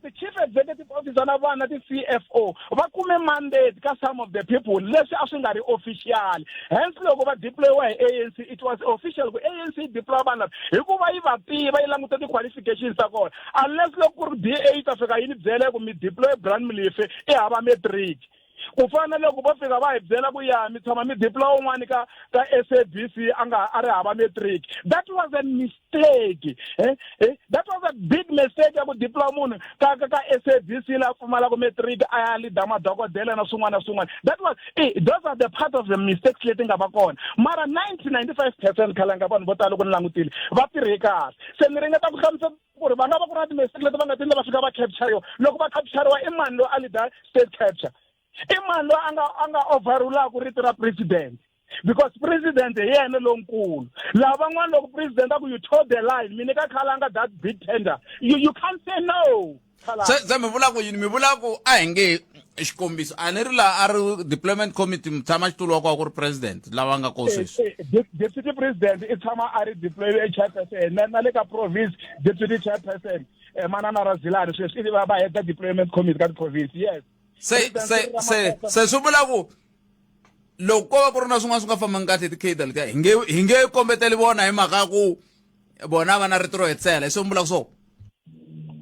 the chief executive officer na vana ti-CFO va kume mandate ka some of the people leswi a swi nga ri official hence loko va deployiwa hi ANC it was official ku ANC deploy vanhu hikuva yi va tiva yi languta ti-qualifications ta kona unless loko ku ri DA yi ta fika yi ni byele ku mi deploy Brian Malefe i hava matric ku fana loko vo fika va hi byela ku ya mi tshama mi deploy un'wana ka SABC a ri hava matric that was a mistake that was a big mistake ya ku deploy munhu ka SABC la pfumalaka matric a ya leader madokodela na swin'wana na swin'wana that was those are the part of the mistakes leti nga va kona mara 95% khalanga vanhu vo tala loko ni langutile va tirhe kahle se ni ringeta ku hlamusela ku ri va nga va ku ri na ti-mistake leti va nga tini va fika va capture loko va captureiwa i mani loyi a leader state capture i mani loyi a nga overrulaka rito ra president because president hi yena lonkulu lava n'wana loko president a ku you told the line mi nyika khalanga that big tender you can't say no se mi vula ku yini mi vula ku a hi nge xikombiso a ni ri laha a ri deployment committee mutshama xitulu wa ku ku ri president lava nga ko sweswi deputy president i tshama a ri deploy chairperson na le ka province deputy chairperson manana Razilani sweswi va heta deployment committee ka province yes se swi vula ku loko ko va ku ri na swin'wana swi nga fambangi kahle ti-Cadre letiya hi nge kombeteli vona hi mhaka ku bona va na rito ro hetsela hi swi vula ku so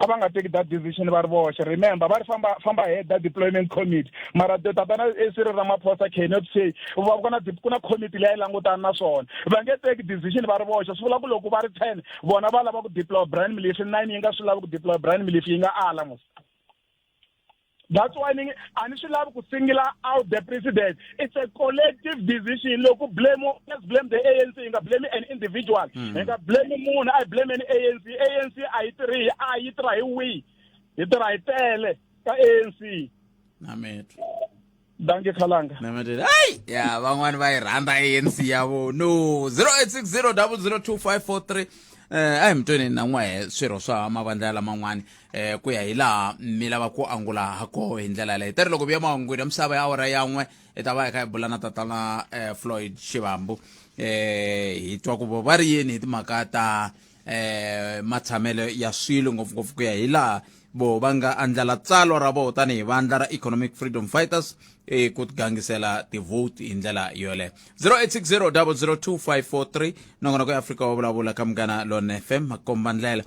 abanga take that decision va ri voxe. Remember va ri famba ahead that deployment committee mara tatana Cyril Ramaphosa cannot say kuna committee leyi langutana na swona va nge take decision va ri voxe. Swi vula ku loko va ri 10 vona va lava ku deploy brand militia 9 yi nga swi lava ku deploy brand militia yi nga ala mos. That's why I should love to single out the president. It's a collective decision. Look, let's blame the ANC, you blame an individual. You blame Moon, I blame an ANC. ANC, I try we. You try tell ANC. Namet. Danke Kalanga. Namet. Ay, yeah, one by Randa ANC yabo. No, 0860002543. I'm turning away swiro swa mavandla man'wani ku ya hila milava ku angula hako hi ndlela leyi tari loko biya mahungu ya misava ya awara yan'we ta va ka bulana tatana Floyd Shivambu hi twa ku va ri yini hi timhaka ta matshamelo ya swilo ngopfungopfu ku ya hila bo va nga andlala tsalo ra vo tanihi vandla ra Economic Freedom Fighters ku gangisela ti vote hi ndlela yole 0860002543 nongona ku Afrika wa vulavula ka Mgana Lone FM makomba ndlela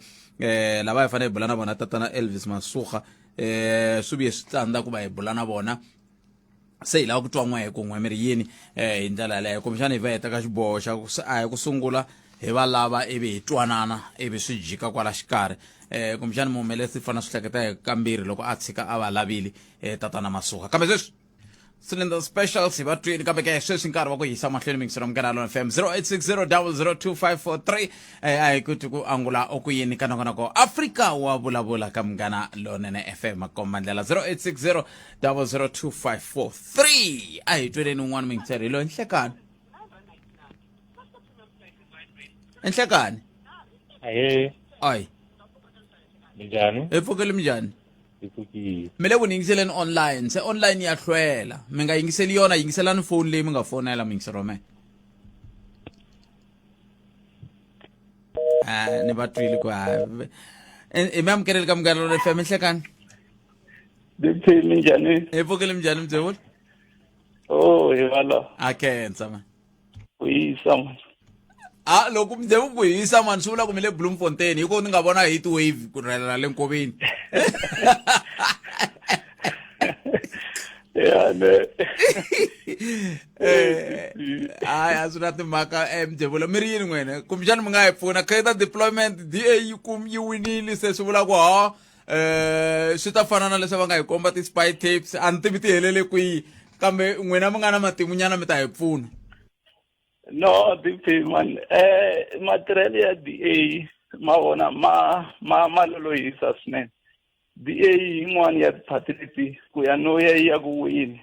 lava hi fanele bulana bona tatana Elvis Masuka subi sitanda ku ba hi bulana bona se hi lava ku twa n'we ku n'we mi ri yini hi ndlela leyo kumbexana hi va heta ka xiboho xa ku sungula hi va lava ivi hi twanana ivi swi jika kwala xikarhi kumbexana muhumeleli fana swi hleketa kambirhi loko a tshika a va lavile tatana Masuka kambe sweswi Cylinder Specials hi va twini kambe ke sweswi nkarhi wa ku hisa mahlweni mingisero Mgana Lone FM 0860002543 ai kuti ku angula okuyini kana kona ko Afrika wa vulavula ka Mgana Lone FM makomba ndlela 0860002543 ai twini un'wana mingisero lo nhlekani ai Njani? Epfukile mjani? Mele ku yingiseleni online se online ya hlwela mi nga yingiseli yona yingiselani phone leyi mi nga fonela mingisero me ni va twile ku mi amukeleli ka Mgana Lone FM nhlekani Diphini njani? Epfukile mjani mdzewulu Oh, yala. Akhensa man Uyisa man. Loko mdzewu ku hisa man swi vula ku mi le Bloemfontein hiko ni nga vona heat wave ku rhela le Nkoveni a swi na timhaka mdzevula mi ri yini n'wene kumbexani mi nga hi pfuna Cadre Deployment DA yi winile se swi vula ku swi ta fana na leswi va nga hi komba ti-spy tapes a ni tivi ti helele kwihi kambe n'wina mi nga na matimunyana mi ta hi pfuna No, DP man, material ya DA mavona ma lolohisa swinene. DA yin'wana ya party ku ya no ya ku win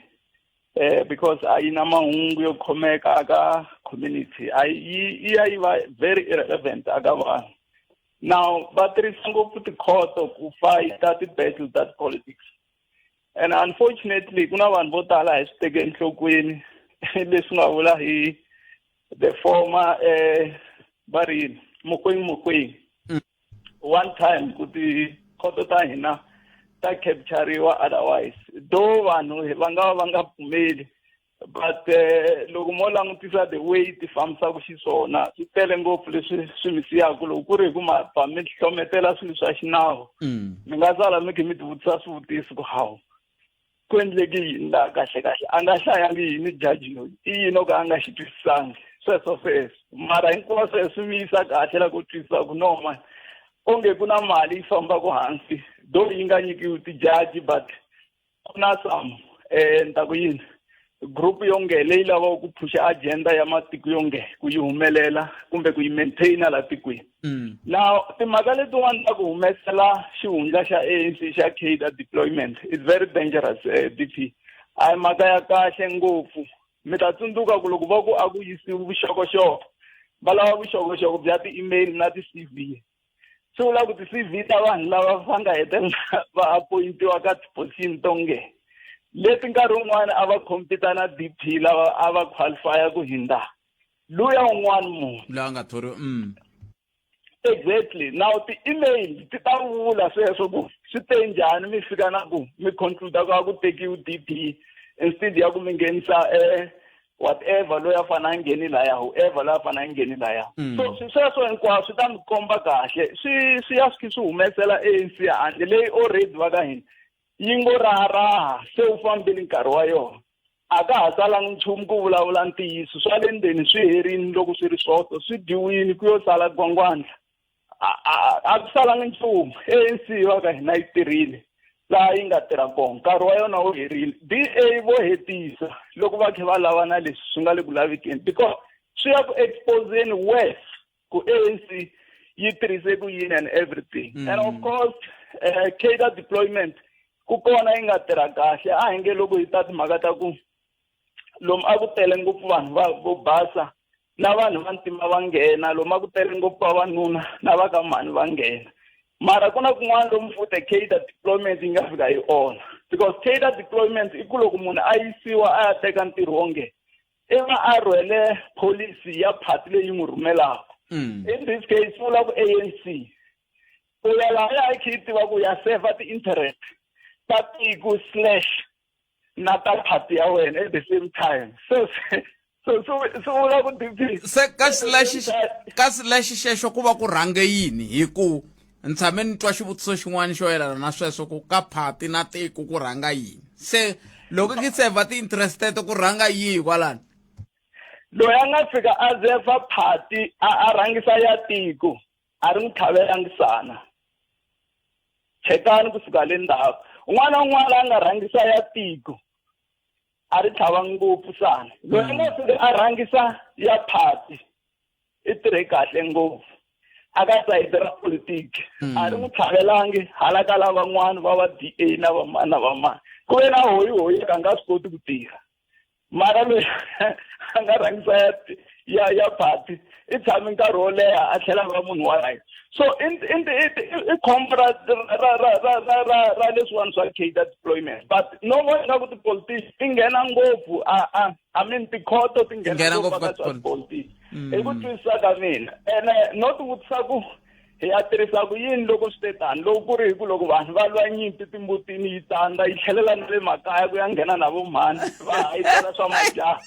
because ayina mahungu yo khomeka aka community yi va very irrelevant aka vanhu. Now batirhisa ngopfu ti-court ku fighta ti-battle that politics and unfortunately kuna vanhu vo tala hi swi teke enhlokweni leswi nga vula hi the former Barin Mukweng one time kuti khoto ta hina ta captureiwa otherwise do vanhu va nga pfumeli but loko mo langutisa the way ti fambisa ku xiswona swi tele ngopfu leswi swi misiyaku loko ku ri ku mi hlometela swilo swa xinawu mi nga sala mi khe mi ti vutisa swivutiso ku hawu ku endleke yini la kahle a nga hlayangi yini judge loyi i yini o ka a nga xi twisisangi sweswo mara hinkwaswo swi mi yisa kahle la ku twisisa ku no man onge ku na mali yi fambaka hansi do yi nga nyikiwi ti-judge but ku na some ni ta ku yini group yonge leyi lavaka ku phusha agenda ya matiko yonge ku yi humelela kumbe ku yi maintaina la tikweni now timhaka letiwani ta ku humesela xihundla xa ANC xa Cadre Deployment it's very dangerous DP a hi mhaka ya kahle ngopfu mi ta tsundzuka ku loko va ku a ku yisiwi vuxokoxoko va lava vuxokoxoko bya ti-email na ti-CV swi vula ku ti-CV ta vanhu lava va nga hetelela va appointiwa ka ti-position tonge leti nkarhi wun'wana a va compete na DP lava a va qualifya ku hinda luya un'wana munhu la nga thoriwa exactly now ti-email ti ta vula sweswo ku swi te njhani mi fika na ku mi conclude ku a ku tekiwi DP instead ya ku mi nghenisa whatever loya fana ngeni laya whoever la fana ngeni laya so siseswo hinkwaswo swi ta mi komba kahle swi ya swi humesela ANC handle leyi already va ka hina yi ngo raha se u fambile nkarhi wa yona a ka ha salangi nchumu ku vulavula ntiyiso swa le ndzeni swi herini loko swi ri swoto swi dyiwini ku yo sala gwangwandla a ku salangi nchumu ANC va ka hina yi tirhile laha yi nga tirha kona nkarhi wa yona wu herile DA vo hetisa loko va khe va lavana leswi swi nga le ku lavekeni because swi ya ku exposeni west ku ANC yi tirhise ku yini and everything and of course cadre deployment ku kona yi nga tirha kahle a hi nge loko hi ta timhaka ta ku lomu a ku tele ngopfu vanhu vo basa na vanhu va ntima va nghena lomu a ku tele ngopfu vavanuna na va ka mhani va nghena mara ku na kun'wana lomu futhi cadre deployment yi nga fika yi onha because cadre deployment i ku loko munhu a yisiwa a ya teka ntirho wo nghena i va a rhwele pholisi ya phati leyi n'wi rhumelaka in this case swi vula ku ANC ku ya laha ya khe yi tiva ku ya serve ti-interest ta tiko / na ta phati ya wena at the same time so vula ku se ka slash xexo ku va ku rhange yini hi ku ni tshame ni twa xivutiso xin'wana xo yelana na sweswo ku ka phati na tiko ku rhanga yini se loko ki serve ti-interest teto ku rhanga yihi kwalani loyi a nga fika a zefa phati a rhangisa ya tiko a ri n'wi tlhavelangisana chekani kusuka le ndzhaku un'wana na un'wana a nga rhangisa ya tiko a ri tlhava ngopfu sana loyi a nga fika a rhangisa ya phati i tirhe kahle ngopfu a ka sayiti ra politiki a ri n'wi tlhavelangi hala ka lavan'wana va va DA na vamani na vamani ku ve na hoyi ka nga swi koti ku tirha mara loyi a nga rhangisa ya phati i tshame nkarhi wo leha a tlhela va munhu wa right so i khombo ra leswiwani swa cadre deployment but no more nga ku tipolitiki ti nghena ngopfu I mean tikhoto ti nghena ngopfu ka swa tipolitiki hi ku twisisa ka mina ene no ti vutisa ku hi ya tirhisa ku yini loko swi te tani loko ku ri hi ku loko vanhu va lwa nyimpi timbutini yi tandza yi tlhelela na le makaya ku ya nghena na vo mhani va hayitela swa majaha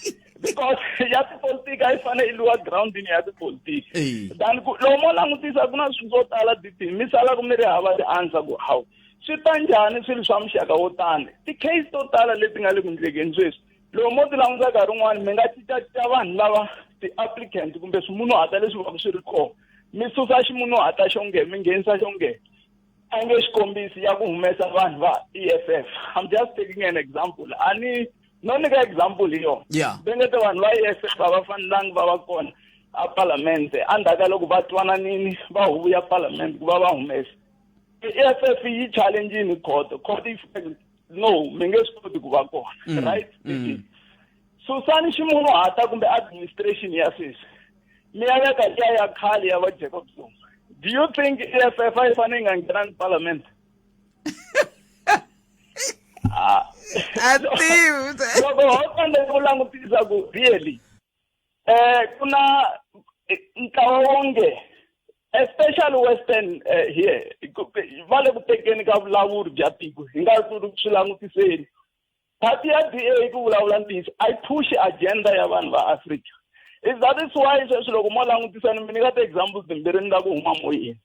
because ya tipolitiki a yi fanele yi lwiwa groundini ya tipolitiki than loko mo langutisa ku na swilo swo tala diti mi sala ku mi ri hava ti-answer ku hawu swi ta njhani swilo swa muxaka wo tani ti-case to tala leti nga le ku endlekeni sweswi loko mo ti languta nkarhi wun'wana mi nga cincacinca vanhu lava ti-applicant kumbe swimunhuhata leswi va ku swi ri kona mi susa ximunhuhata xo nge mi nghenisa xo nge a nge xikombiso ya ku humesa vanhu va EFF I'm just taking an example no nyika example hi yona vengete vanhu va EFF a va fanelangi va va kona a parlamente andhaka loko va twananini va huvo ya parlamente ku va humesa EFF yi challenge-ini court yi no mi nge swi koti ku va kona right susani ximunhuhata kumbe administration ya sweswi mi ya veka liya ya khale ya va Jacob Zuma do you think EFF a yi fanele yi nga nghenangi parliament loko ho fanele ku langutisa ku really ku na ntlawa wonge especially western here va le ku tekeni ka vulavuri bya tiko hi nga swi langutiseni phati ya DA ku vulavula ntiyiso a yi push agenda ya vanhu va Afrika is that is why sweswi loko mo langutisani mi nyika ti-examples timbirhi ni nga ku huma moyeni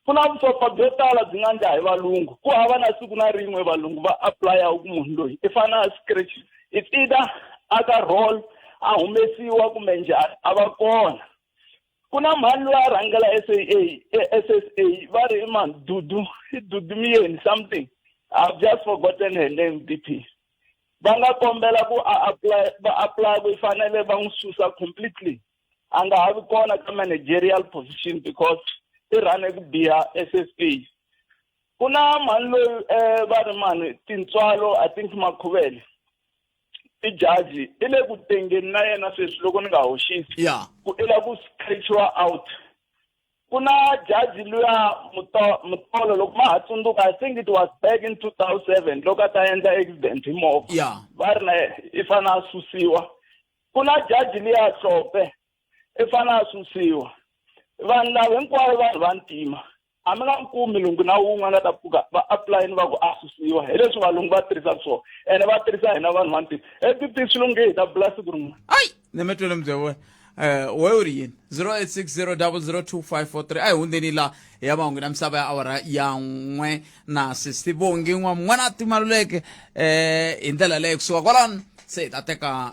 ku na vusopfa byo tala byi nga njha hi valungu ku hava na siku na rin'we valungu va applya ku munhu loyi i fana a scratch it's either a ka roll a humesiwa kumbe njhani a va kona ku na mhani loyi a rhangela SSA va ri man Dudu Miyeni something I've just forgotten her name DP va nga kombela ku apply ku fanele va n'wi susa completely a nga ha vi kona ka managerial position because i rhane ku biha SSA ku na mhani loyi va ri mani Tintswalo I think Makhuvele i jaji i le ku tengeni na yena sweswi loko ni nga hoxisi ku i la ku scratchiwa out ku na jaji luya Mutolo loko ma ha tsundzuka I think it was back in 2007 loko a ta endla accident hi movha va ri na i fane a susiwa ku na jaji liya Hlophe i fane a susiwa vanhu lava hinkwavo vanhu va ntima a mi nga kumi lungu na wun'wana ta pfuka va apply ni va ku asusiwa hi leswi valungu va tirhisaka swona ene va tirhisa hina vanhu vantima etiti swilungu hi ta blast ku rin'we ai ne metwele mzewe we uri yini 0860002543 ai hundeni la ya mahungu na misava ya awara ya n'we na sisibongi n'wana timaluleke hi ndlela leyo kusuka kwalano se ta teka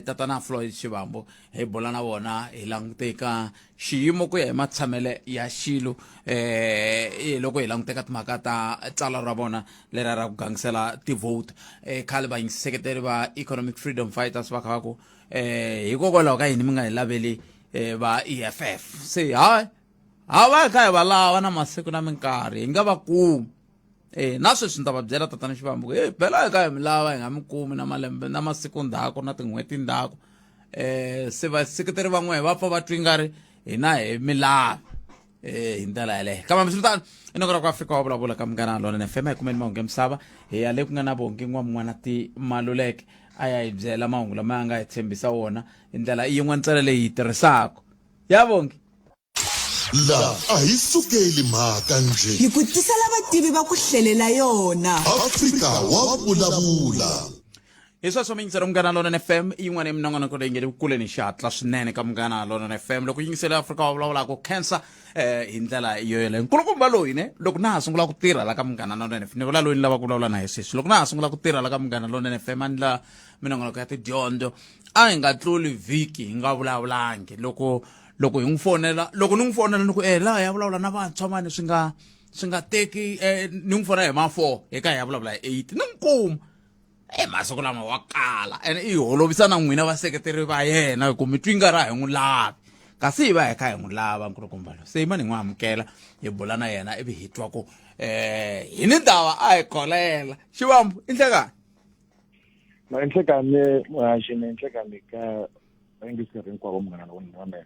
tatana Floyd Shivambu hi bola na vona hi languteka xiyimo ku ya hi matshamele ya xilo loko hi languteka timhaka ta tsala ra vona lera ra ku gangisela ti-vote khale vayingiseketeri va economic freedom fighters va kha va ku hikokwalaho ka yini mi nga hi laveli va EFF se hayi va kha hi va lava na masiku na minkarhi hi nga va kumi na sweswi ni ta va byela tatana Shivambu ku bela hi ka hi mi lava hi nga mi kumi na malembe na masiku ndzhaku na tin'hweti ndzhaku se vaseketeri van'we va pfa va twi nga ri hina hi milavi hi ndlela yaleyo kambe misitano inokora ku Afrika wa vulavula ka Munghana Lonene FM hi kumeni mahungu ya misava hi ya le ku nga na vongi n'wana Timaluleke a ya hi byela mahungu lama ya nga hi tshembisa wona hi ndlela yin'we ntsena leyi hi tirhisaka ya vongi la a hi sukeli mhaka nje hi ku tisela vativi va ku hlelela yona Afrika wa vulavula hi sweswo mi yingisela Munghana Lonene FM yin'wana ya minongonoko leyi nga le kuleni xihatla swinene ka Munghana Lonene FM loko yingisela Afrika wa vulavula ku cancer hi ndlela yoyeleyo nkulukumba loyi ne loko na ha sungula ku tirha la ka Munghana Lonene FM ni vula loyi ni lava ku vulavula na hi sweswi loko na ha sungula ku tirha la ka Munghana Lonene FM a ni la minongonoko ya tidyondzo a hi nga tluli vhiki hi nga vulavulangi loko hi n'wi fonela loko ni n'wi fonela ni ku laha ya vulavula na vantshwa mani swi nga teki ni n'wi fonela hi ma 4 eka hi ya vulavula hi 8 ni n'wi kuma masiku lama wa kala ene i holovisa na n'wina vaseketeri va yena ku mi twi nga ra hi n'wi lavi kasi hi va hi kha hi n'wi lava nkulukumba lo se hi mani hi n'wi amukela hi bula na yena ivi hi twa ku hi ni ndhawa a hi kholela Shivambu i nhlekani na inhlekani muhaxini inhlekani ka vayingiseri hinkwavo Munghana Lonene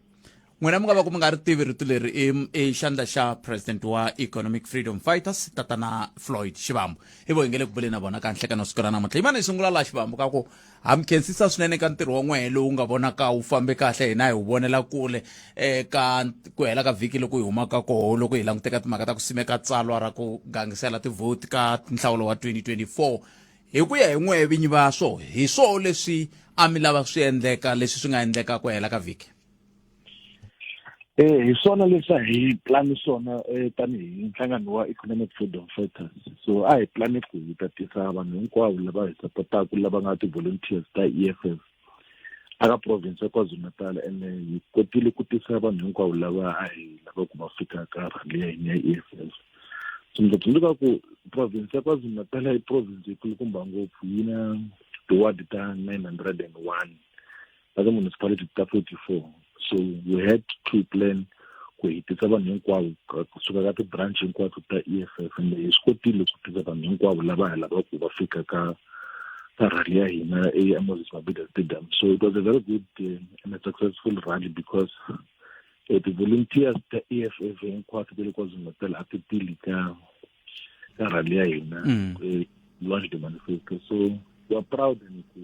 n'wina mi nga va ku mi nga ri tivi rito leri i xandla xa president wa economic freedom fighters tatana Floyd Shivambu hi vo hi nge le ku buleni na vona ka nhlekani wa siku ra namuntlha yimani hi sungula laha Shivambu ka ku ha mi khensisa swinene ka ntirho wa n'wehe lowu nga vonaka wu fambe kahle hina hi wu vonela kule ka ku hela ka vhiki loko hi humaka koho loko hi languteka timhaka ta ku simeka tsalwa ra ku gangisela tivhoti ka nhlawulo wa 2024 hi ku ya hi n'wehe vinyi va swo hi swo leswi a mi lava swi endleka leswi swi nga endleka ku hela ka vhiki hi swona leswi hi plani swona tanihi nhlangano wa economic freedom fighters so a hi plani ku hi ta tisa vanhu hinkwavo lava hi sapotaka lava nga ti-volunteers ta EFF aka province ya KwaZulu-Natal ene hi kotile ku tisa vanhu hinkwavo lava a hi lava ku va fika ka rhali ya hina ya EFF so ndzi tsundzuka ku province ya KwaZulu-Natal i province yikulukumba ngopfu yi na tiwadi ta 901 aka municipality ta 44 so we had to plan ku hitisa vanhu hinkwavo kusuka ka ti-branch hinkwato ta EFF ende hi swi kotile ku tisa vanhu hinkwavo lava hi lava ku va fika ka rally ya hina Moses Mabhida Stadium so it was a very good and a successful rally because the volunteers ta EFF hinkwato ta le KwaZulu-Natal a ti tili ka rally ya hina launched the manifesto so we are proud and ku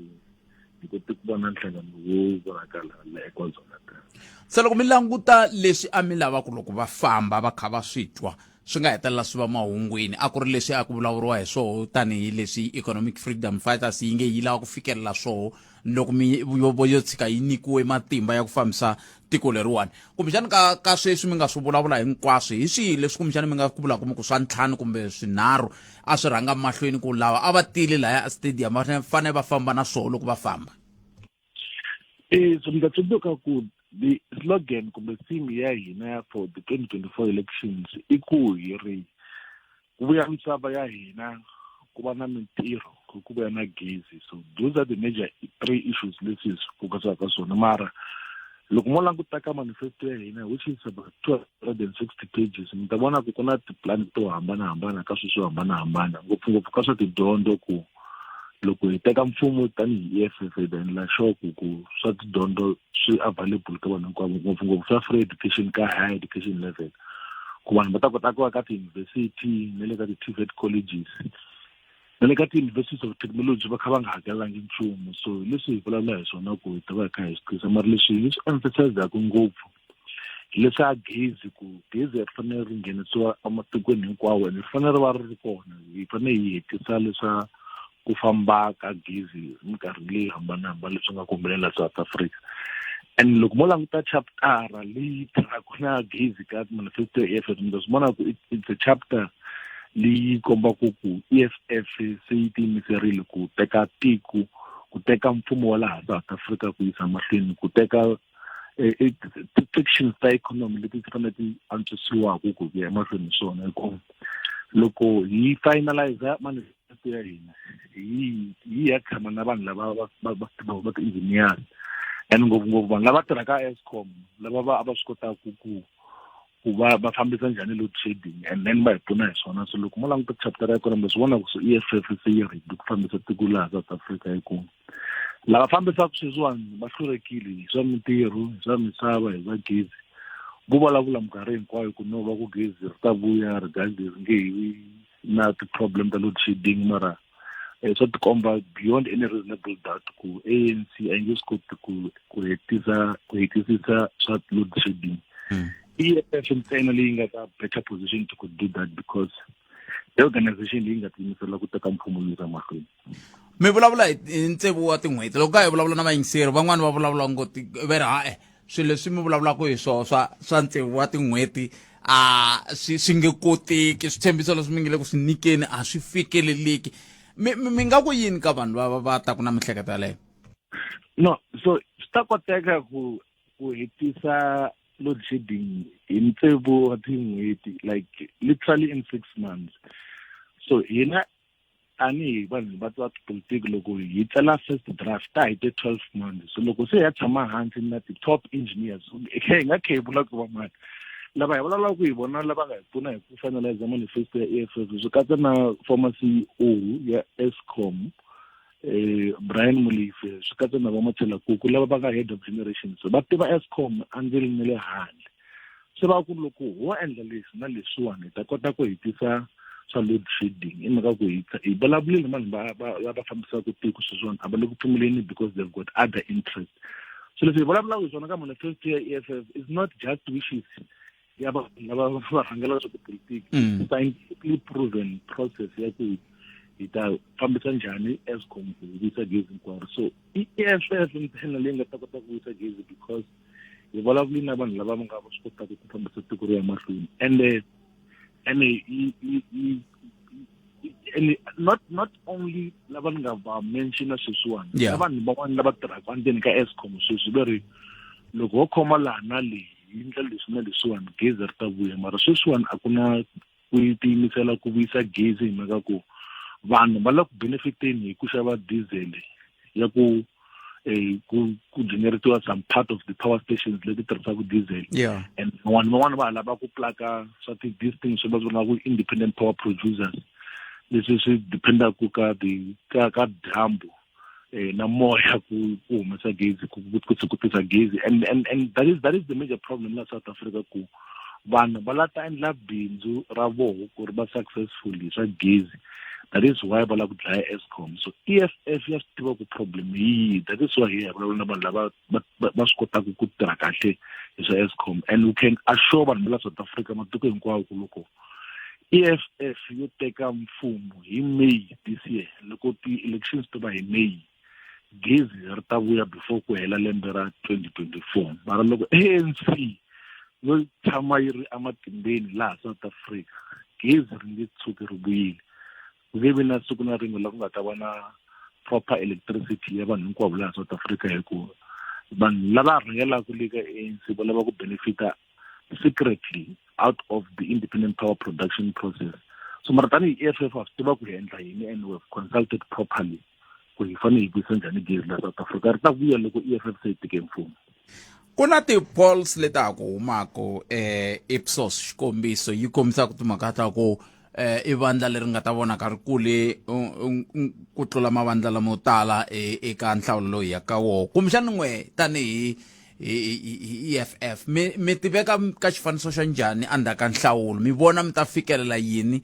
vona nhlangano wo vonakala la eKwaZulu-Natal se loko mi languta leswi a mi lava ku loko va famba va kha va swi twa swi nga hetelela swi va mahungwini a ku ri leswi a ku vulavuriwa hi swoho tanihi leswi economic freedom fighters yi nge yi lava ku fikelela swoho loko yo tshika yi nyikiwe matimba ya ku fambisa tiko leriwani kumbexani ka sweswi mi nga swi vulavula hinkwaswo hi swihi leswi kumbexani mi nga ku vula ku swa ntlhanu kumbe swinharhu a swi rhanga mahlweni ku lava a va tile lahaya stadium va fanele va famba na swoho loko va famba so mi ta tsundzuka ku the slogan kumbe theme ya hina for the 2024 elections i ku hi ri ku vuya misava ya hina ku va na mintirho ku va na gezi so those are the major 3 issues leswi hi focusaka ka swona mara loko mo languta ka manifesto ya hina which is about 260 pages mi ta vona ku na tiplan to hambanahambana ka swilo swo hambanahambana ngopfungopfu ka swa tidyondzo ku loko hi teka mfumo tanihi EFF hi endla sure ku swa tidyondzo swi available ka vanhu hinkwavo ngopfungopfu swa free education ka high education level ku vanhu va ta kota ku va ka ti-university na le ka ti-TVET colleges na le ka ti-universities of technology va kha va nga hakelangi nchumu so leswi hi vulavula hi swona ku hi ta va hi kha hi swi tisa mara leswi hi swi emphasizaka ngopfu leswa gezi ku gezi ri fanele ri nghenisiwa ematikweni hinkwawo ri fanele va ri kona hi fanele hi hetisa leswa ku famba ka gezi minkarhi leyi hambanahambana leswi nga kumbelela South Africa. And loko mo languta chapter leyi tirhaka na gezi ka manifesto ya EFF ndzi vona ku it's a chapter leyi kombaka ku EFF se yi tiyimiserile ku teka tiko ku teka mfumo wa laha South Africa ku yisa mahlweni ku teka sections ta economy leti fanele ti antswisiwaka ku ya mahlweni swona hikuva loko hi finalize manifesto ya hina hi ya tshama na vanhu lava va ti-engineers and ngopfungopfu vanhu lava tirhaka Eskom lava va swi kotaka ku va fambisa njhani load shedding and then va hi pfuna hi swona. So loko mo languta chapter ya economy swi vona ku EFF se yi ready ku fambisa tiko laha South Africa hikuva lava fambisaka sweswiwani va hlurekile hi swa mintirho hi swa misava hi swa gezi vo vulavula minkarhi hinkwayo ku no va ku gezi ri ta vuya ri gezi ri nge hi na ti-problem ta load shedding mara swa tikomba beyond any reasonable doubt ku ANC a yi nge swi koti ku hetisisa swa load shedding. EFF ntsena leyi nga ka better position to could do that because the organization leyi nga tiyimisela ku teka mfumo yi yisa mahlweni. Mi vulavula hi ntsevu wa tin'hweti loko ka hi vulavula na vayingiseri van'wani va vulavula ngoti ve ri swilo leswi mi vulavulaka hi swona swa ntsevu wa tin'hweti swi nge koteki switshembiso leswi mi nge le ku swi nyikeni a swi fikeleleki mi nga ku yini ka vanhu va taku na mihleketo yaleyo? No, so swi ta koteka ku hetisa load shedding hi ntsevu wa tin'hweti like literally in 6 months. So hina ani vanhu va politiki loko hi tsala first draft ta hi 12 months. So loko se ya tshama hansi na ti-top engineers hi nga khebula ku va mani lava hi vulavulaka ku hi vona lava nga hi pfuna hi ku finalize manifesto ya EFF swi katsa na former CEO ya Eskom Brian Molefe swi katsa na Mavonelo lava va nga head of generation so va tiva Eskom andzeli ni le handle se va ku loko ho endla leswi na leswiwani ta kota ku hetisa swa load shedding i mhaka ku hi vulavulile vanhu va fambisaka tiko sweswiwani a va le ku pfumeleni because they've got other interests. So leswi hi vulavulaka hi swona ka manifesto ya EFF is not just wishes ya lava va rhangela swa politiki scientifically proven process ya ku hi ta fambisa njhani Eskom ku vuyisa gezi hinkwaro. So EFF ntsena leyi nga ta kota ku vuyisa gezi because hi vulavulile na vanhu lava nga va swi kotaka ku fambisa tiko ri ya mahlweni and not only lava nga va mention sweswiwani vanhu van'wana lava tirhaka endzeni ka Eskom sweswi va ri loko ho khoma laha na leyi hi ndlela leswi na leswiwani gezi ri ta vuya mara sweswiwani a ku na ku tiyimisela ku vuyisa gezi hi mhaka ku vanhu va la ku benefiteni hi ku xava diesel ya ku generatiwa some part of the power stations leti tirhisaka diesel and van'wana va lava ku plaka swa these things swi va vona ku independent power producers leswi swi dependaku ka dyambu na moya ku humesa gezi ku tisa gezi and that is the major problem la South Africa ku vanhu va la ta endla bindzu ra voho ku ri va successfully swa gezi. That is why va la ku dlaya Eskom. So EFF ya swi tiva ku problem hi that is why here va na vanhu lava va swi kotaka ku tirha kahle hi swa Eskom and we can assure vanhu la South Africa matiko hinkwawo ku loko EFF yo teka mfumo hi May this year loko ti-elections to va hi May gezi ri ta vuya before ku hela lembe ra 2024 mara loko ANC yo tshama yi ri amatimbeni laha South Africa gezi ri nge tshuki ri vuyile ku nge vi na siku na rin'we la ku nga ta va na proper electricity ya vanhu hinkwavo laha South Africa hikuva vanhu lava rhangelaka le ka ANC va lava ku benefita secretly out of the independent power production process. So mara tani EFF wa swi tiva ku hi endla yini and we have consulted properly ku hi fanele hi vuyisa njhani gezi la South Africa ri ta vuya loko EFF se yi teke mfumo. Ku na ti-polls leti ha ku humako Ipsos xikombiso yi kombisaka timhaka ta ku i vandla leri nga ta vonaka ri kule ku tlula mavandla lamo tala eka nhlawulo loyi ya ka woho kumbexani n'we tanihi EFF mi tiveka ka xifaniso xa njhani endzhaku ka nhlawulo mi vona mi ta fikelela yini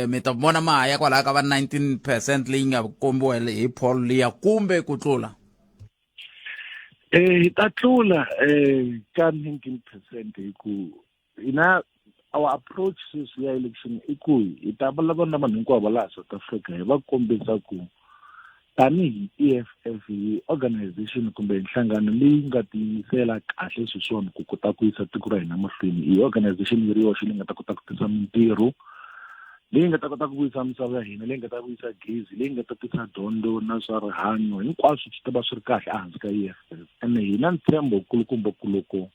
mi ta vona mahaya kwalaho ka va 19% leyi nga kombiwa hi poll liya kumbe ku tlula? Ta tlula ka 19% our approach to the election ita balabana vanhu hinkwavo laha South Africa hi va kombisa ku tanihi EFF organization kumbe nhlangano leyi nga tiyimisela kahle swona ku kota ku yisa tiko ra hina mahlweni organization yi ri yoxe leyi nga ta kota ku tisa mintirho leyi nga ta kota ku vuyisa misava ya hina leyi nga ta vuyisa gezi leyi nga ta tisa dyondzo na swa rihanyo hinkwaswo swi ta va swi ri kahle ehansi ka EFF ene hina ntshembo kulukumba kuloko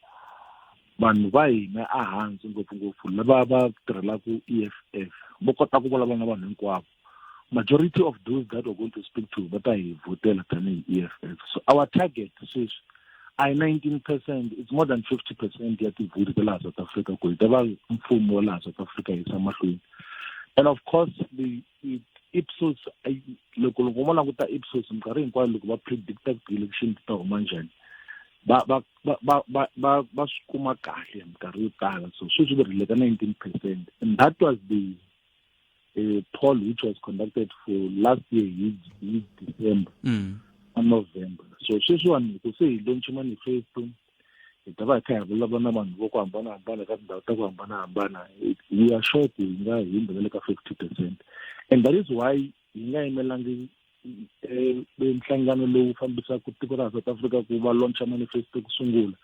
vanhu va hina ehansi ngopfungopfu lava va tirhelaka EFF vo kota ku vulavula na vanhu hinkwavo majority of those that we're going to speak to va ta hi votela tanihi EFF so our target says I 19%, it's more than 50% ya tivoti ta laha South Africa ku hi ta va mfumo wa laha South Africa hi yisa mahlweni. And of course the Ipsos loko mo languta Ipsos minkarhi hinkwayo loko va predicta election ta huma njhani ba swi kuma kahle minkarhi yo tala so sweswi va rile ka 19% and that was the poll which was conducted for last year in December and November. So sweswiwani ku se hi launch manifesto hi ta va hi kha hi vulavula na vanhu vo ku hambanahambana ka tindhawu ta ku hambanahambana we are sure ku hi nga hundzele ka 50% and that is why hi nga yimelangi nhlangano lowu fambisaka tiko ra South Africa ku va launch manifesto ku sungula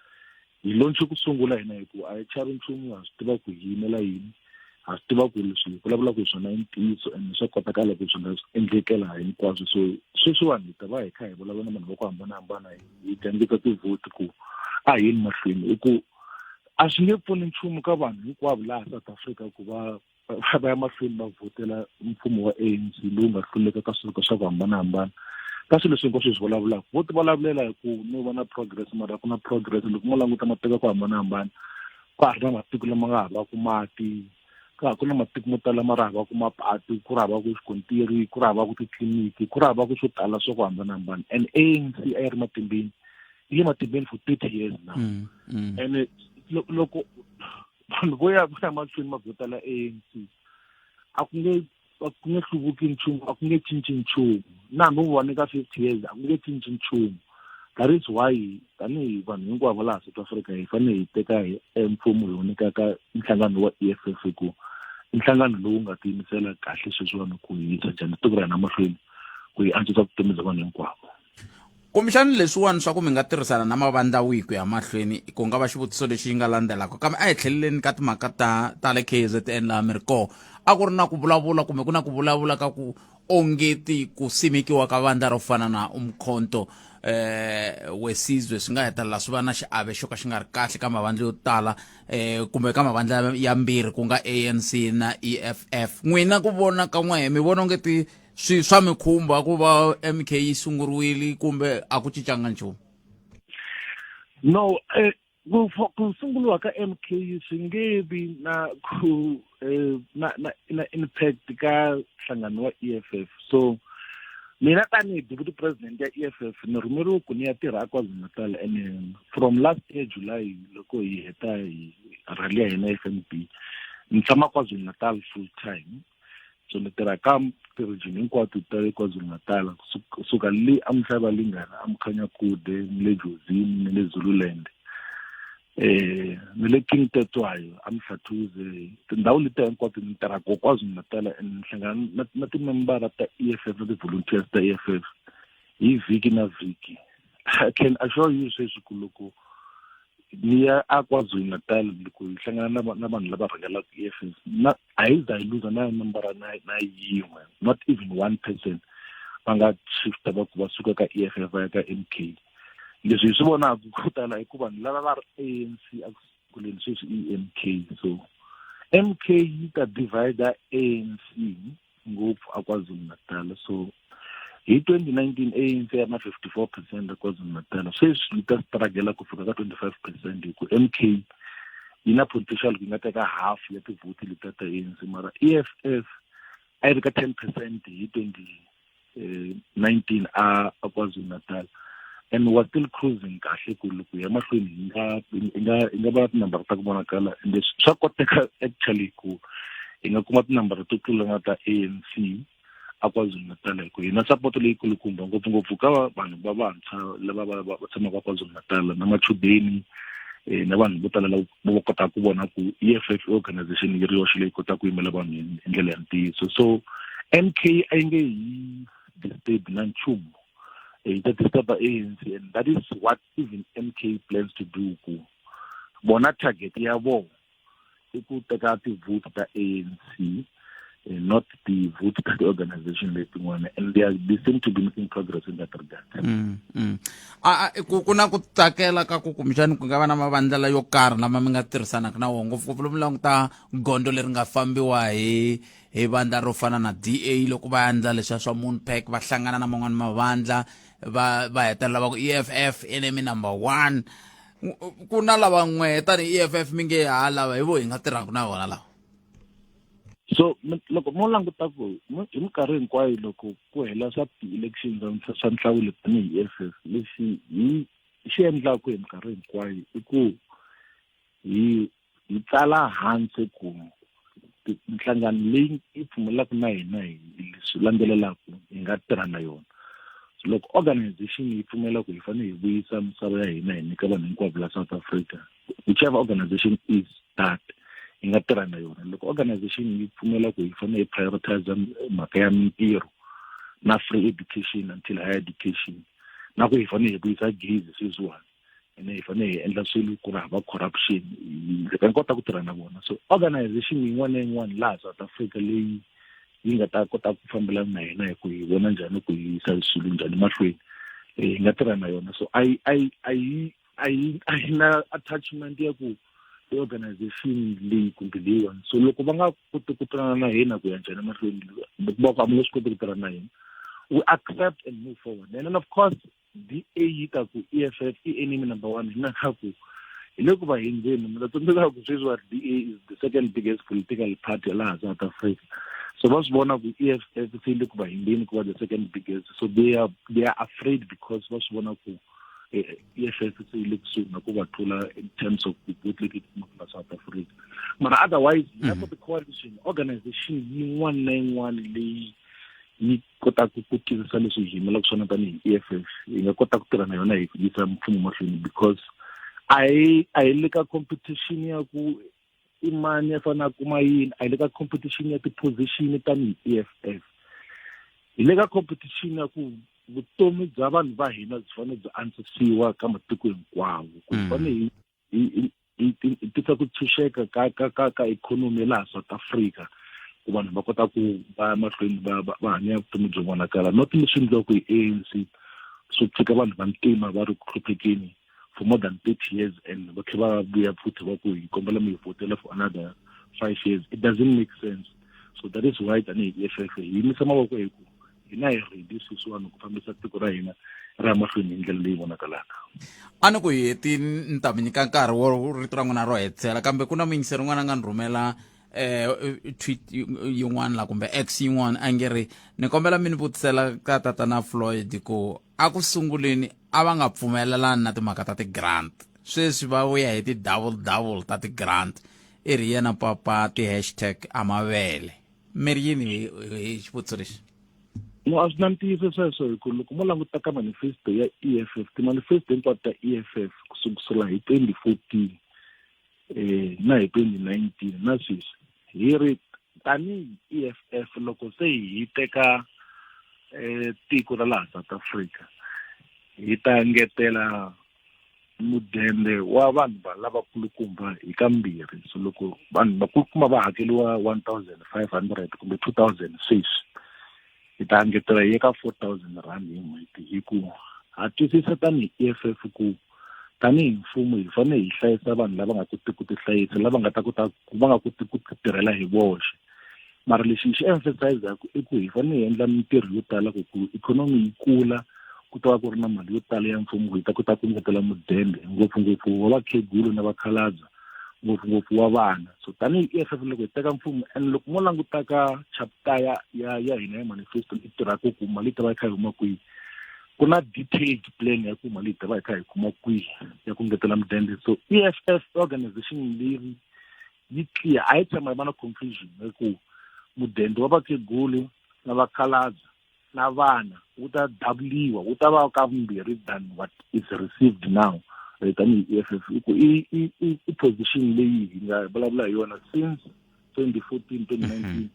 hi launch ku sungula hina hi ku a hi chavi nchumu ha swi tiva ku hi yimela yini ha swi tiva ku leswi hi vulavula ku hi swona i ntiyiso and swa kotakala ku swi nga endlekela hinkwaswo so sweswiwani hi ta va hi kha hi vulavula na vanhu vo ku hambanahambana hi dyondzisa tivhoti ku a hi yini mahlweni hi ku a swi nge pfuni nchumu ka vanhu hinkwavo laha South Africa ku va ya mahlweni va vhotela mfumo wa ANC lowu nga hluleka ka swilo swa ku hambanahambana ka swilo leswi hinkwaswo hi swi vulavulaka vo ti vulavulela hi ku no va na progress mara ku na progress loko mo languta matiko ku hambanahambana ka ha ri na matiko lama nga havaku mati ka ku na matiko mo tala mara havaku mapatu ku ri havaku xikontiri ku ri havaku titliliniki ku ri havaku swo tala swa ku hambanahambana and ANC a yi ri matimbeni yi le matimbeni for 30 years now and loko vanhu vo ya mahlweni ma vhotela ANC a ku nge hluvuki nchumu a ku nge cinci nchumu na hambi vo vona ka 50 years a ku nge cinci nchumu that is why tanihi vanhu hinkwavo laha South Africa hi fanele hi teka mfumo lowu nyikaka nhlangano wa EFF ku nhlangano lowu nga tiyimisela kahle sweswiwani ku hi yisa njhani tiko ra hina mahlweni ku hi antswisa vutomi bya vanhu hinkwavo. Kumbexani leswiwani swa ku mi nga tirhisana na mavandla wihi ku ya mahlweni ku nga va xivutiso lexi yi nga landzelaka kambe a hi tlheleleni ka timhaka ta le KZN laha mi ri koho a ku ri na ku vulavula kumbe ku na ku vulavula ka ku ongeti ku simekiwa ka vandla ro fana na umkhonto wesizwe swi nga hetelela swi va na xiave xo ka xi nga ri kahle ka mavandla yo tala kumbe ka mavandla yambirhi ku nga ANC na EFF n'wina ku vona ka n'wehe mi vona ongeti swa mi khumba ku va MK yi sunguriwile kumbe a ku cincanga nchumu? No ku sunguriwa ka MK swi nge vi na ku na impact ka nhlangano wa EFF so mina tanihi deputy president ya EFF ni rhumeriwe ku ni ya tirha KwaZulu-Natal and from last year July loko hi heta hi rally ya hina FNB ni tshama KwaZulu-Natal full time so ni tirha ka ti-region hinkwato ta KwaZulu-Natal kusuka le amhlaba lingana amkhanya kude ni le Jozini ni le Zululand ni le King Tetwayo amhlathuze tindhawu leti hinkwato ni tirha ko KwaZulu-Natal and nhlangano na timembara ta EFF na ti-volunteers ta EFF hi vhiki na vhiki. I can assure you sweswi ku loko ni ya a KwaZulu-Natal loko hi hlangana na vanhu lava rhangelaka EFF na a hi za hi luza na nambara na yin'we not even 1% va nga shifta va ku va suka ka EFF va ya ka MK leswi hi swi vonaka ku tala hi ku vanhu lava va ri ANC a kuleni sweswi i MK so MK yi ta divide ANC ngopfu a KwaZulu-Natal so hi 2019 ANC ya na 54% a KwaZulu-Natal sweswi yi ta struggle ku fika ka 25% hi ku MK yi na potential ku nga teka half ya tivhoti leti ta ANC mara EFF a yi ri ka 10% hi 2019 a KwaZulu-Natal and we're still cruising kahle ku loko ya mahlweni hi nga va tinambara ta ku vonakala and swa koteka actually ku hi nga kuma tinambara to tlula na ta ANC a KwaZulu-Natal hi ku hi na support leyi kulukumba ngopfungopfu ka vanhu va vantshwa lava va tshamaka KwaZulu-Natal na machudeni na vanhu vo tala lava va kotaka ku vona ku EFF organization yi ri yoxe leyi kotaka ku yimela vanhu hi ndlela ya ntiyiso. So MK a yi nge hi disturb na nchumu ta disturb ANC, and that is what even MK plans to do. Ku bona target ya vona i ku teka ti-vote ta ANC, not the vote ta the-organization letin'wana, and they seem to be making progress in that regard. Ku na ku tsakela ka ku kumbexani ku nga va na mavandlela yo karhi lama mi nga tirhisanaka na wona ngopfungopfu lomu languta gondo leri nga fambiwa hi vandla ro fana na DA loko va endla leswiya swa Moonpack va hlangana na man'wana mavandla va hetelela va ku EFF enemy number 1. Ku na lava n'we tani EFF mi nge lava hi vo hi nga tirhaka na vona lawa. So loko mo languta ku hi minkarhi hinkwayo loko ku hela swa ti-elections swa nhlawulo tanihi EFF, lexi hi xi endlaku hi minkarhi hinkwayo i ku hi tsala hansi ku minhlangano leyi yi pfumelaka na hina hi leswi landzelelaku hi nga tirha na yona. So loko organization yi pfumela ku hi fanele hi vuyisa misava ya hina hi nyika vanhu hinkwavo la South Africa, whichever organization is that hi nga tirha na yona. Loko organization yi pfumela ku hi fanele hi prioritize mhaka ya mintirho na free education until higher education, na ku hi fanele hi vuyisa gezi sweswiwani, ene hi fanele hi endla swilo ku ri hava corruption, hi nga kota ku tirha na vona. So organization yin'wana na yin'wana laha South Africa leyi yi nga ta kota ku fambelana na hina hi ku hi vona njhani ku hi yisa swilo njhani mahlweni, hi nga tirha na yona. So a yi na attachment ya ku organization leyi kumbe leyiwani. So loko va nga koti ku tirhana na hina ku ya njhani mahlweni, va ku a mi nge swi koti ku tirha na hina, we accept and move forward. And then of course DA yi ta ku EFF i enemy number 1, hi na ku hi le ku va hindzeni. Mi ta tsundzuka ku sweswi DA is the second biggest political party laha South Africa. So va swi vona ku EFF se le ku va hindzeni ku va the second biggest, so they are afraid because va swi vona ku EFF se ile kusuhi na ku va tlula in terms of the vote leyi na South Africa. Mara otherwise that's the coalition organization yin'wana na yin'wana leyi yi kotaka ku tirhisa leswi hi yimelaka swona tanihi EFF, hi nga kota ku tirha na yona hi yisa mfumo mahlweni, because a hi le ka competition ya ku imani ya fana kuma yini, a hi le ka competition ya ti-position tanihi EFF, hi le ka competition ya ku vutomi bya vanhu va hina byi fanele byi antswisiwa ka matiko hinkwawo, ku fanele hi tisa ku tshunxeka ka ikhonomi laha South Africa, ku vanhu va kota ku va mahlweni va hanya vutomi byo vonakala, not leswi endliwaka hi ANC swo tshika vanhu va ntima va ri ku hluphekeni for more than 30 years and va tlhela va vuya futhi va ku hi kombela mi hi votela for another 5 years. It doesn't make sense. So that is why tanihi EFF hi yimisa mavoko hi ku hina hi ready sweswiwani ku fambisa tiko ra hina ra mahlweni hi ndlela leyi vonakalaka. A ni ku hi heti ni ta mi nyika nkarhi wo rito ra n'wina ro hetsela, kambe ku na muyingiseri n'wana a nga ni rhumela tweet yin'wana la kumbe X yin'wana a nge ri ni kombela mi ni vutisela ka tatana Floyd ku a ku sunguleni a va nga pfumelelani na timhaka ta ti-grant, sweswi va vuya hi ti-double ta ti-grant, i ri yena papa ti-hashtag a mavele. Mi ri yini hi xivutiso lexi? No, a swi na ntiyiso sweswo hi ku loko mo languta ka manifesto ya EFF, ti-manifesto hinkwato ta EFF kusukela hi 2014 na hi 2019 na sweswi hi ri tanihi EFF loko se hi teka tiko ra laha South Africa hi ta ngetela mudende wa vanhu va lavakulukumba hi kambirhi. So loko vanhu vakulukumba va hakeliwa 1,500 kumbe 2,000 sweswi, hi ta ngetela hi ka 4,000 rand hi n'hweti, hi ku ha twisisa tanihi EFF ku tanihi mfumo hi fanele hi hlayisa vanhu lava nga koti ku tihlayisa, lava nga ta kota va nga koti ku tirhela hi voxe. Mara lexi hi xi emphasizaku i ku hi fanele hi endla mintirho yo tala ku ikhonomi yi kula, ku ta va ku ri na mali yo tala ya mfumo hi ta kota ku ngetela mudende ngopfungopfu wa vakhegulu na vakhalabya, ngopfungopfu wa vana. So tanihi EFF loko hi teka mfumo, and loko mo langutaka chapter ya hina ya manifesto yi tirhaka ku mali ta va yi kha yi huma kwihi, ku na detailed plan ya ku mali ta va yi kha yi kuma kwihi ya ku ngetela mudende. So EFF organization leyi yi clear, a yi tshama yi va na confusion ya ku mudende wa vakhegulu na vakhalaza na vana wu ta dabliwa wu ta va ka vumbirhi than what is received now tanihi EFF i position leyi hi nga vulavula hi yona since 2014 2019